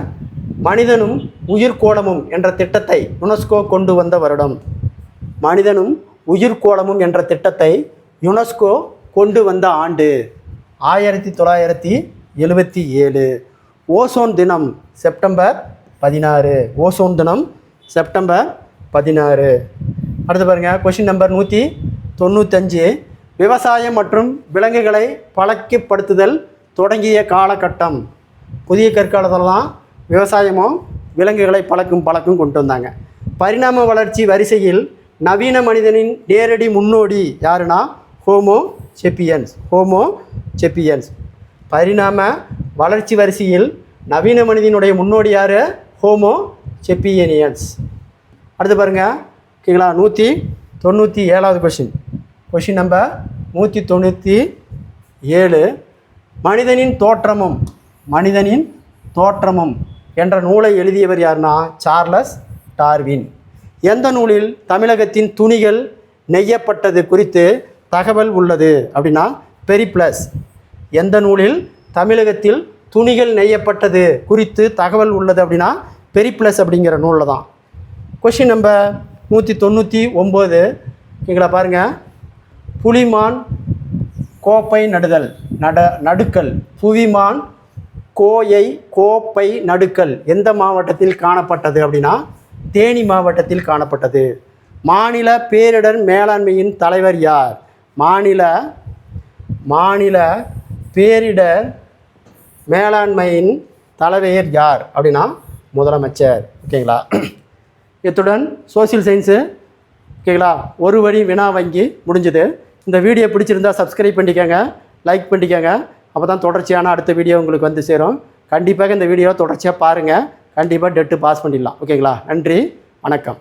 மனிதனும் உயிர்கோளமும் என்ற திட்டத்தை யுனெஸ்கோ கொண்டு வந்த வருடம். மனிதனும் உயிர்கோளமும் என்ற திட்டத்தை யுனெஸ்கோ கொண்டு வந்த ஆண்டு 1977. ஓசோன் தினம் செப்டம்பர் 16. ஓசோன் தினம் செப்டம்பர் 16. அடுத்து பாருங்கள், கொஷின் நம்பர் 195. விவசாயம் மற்றும் விலங்குகளை பழக்கப்படுத்துதல் தொடங்கிய காலகட்டம். புதிய கற்காலத்தில் தான் விவசாயமும் விலங்குகளை பழக்கம் கொண்டு வந்தாங்க. பரிணாம வளர்ச்சி வரிசையில் நவீன மனிதனின் நேரடி முன்னோடி யாருன்னா ஹோமோ செப்பியன்ஸ். பரிணாம வளர்ச்சி வரிசையில் நவீன மனிதனுடைய முன்னோடி யார்? ஹோமோ செப்பியனியன்ஸ். அடுத்து பாருங்கள், ஓகேங்களா, 197வது கொஷின் நம்பர் 197. மனிதனின் தோற்றமும் என்ற நூலை எழுதியவர் யாருன்னா சார்லஸ் டார்வின். எந்த நூலில் தமிழகத்தின் துணிகள் நெய்யப்பட்டது குறித்து தகவல் உள்ளது அப்படின்னா பெரிப்ளஸ். எந்த நூலில் தமிழகத்தில் துணிகள் நெய்யப்பட்டது குறித்து தகவல் உள்ளது அப்படின்னா பெரிப்ளஸ் அப்படிங்கிற நூலில் தான். Question number 199. ஓகேங்களா, பாருங்கள், புலிமான் கோப்பை நடுக்கல். புவிமான் கோப்பை நடுக்கல் எந்த மாவட்டத்தில் காணப்பட்டது அப்படின்னா தேனி மாவட்டத்தில் காணப்பட்டது. மாநில பேரிடர் மேலாண்மையின் தலைவர் யார்? மாநில பேரிடர் மேலாண்மையின் தலைவர் யார் அப்படின்னா முதலமைச்சர். ஓகேங்களா, இத்துடன் சோசியல் சயின்ஸு ஓகேங்களா ஒரு வழி வினா வங்கி முடிஞ்சுது. இந்த வீடியோ பிடிச்சிருந்தா சப்ஸ்கிரைப் பண்ணிக்கோங்க, லைக் பண்ணிக்கோங்க. அப்போ தான் தொடர்ச்சியான அடுத்த வீடியோ உங்களுக்கு வந்து சேரும். கண்டிப்பாக இந்த வீடியோவை தொடர்ச்சியாக பாருங்கள். கண்டிப்பாக டெட்டு பாஸ் பண்ணிடலாம். ஓகேங்களா, நன்றி, வணக்கம்.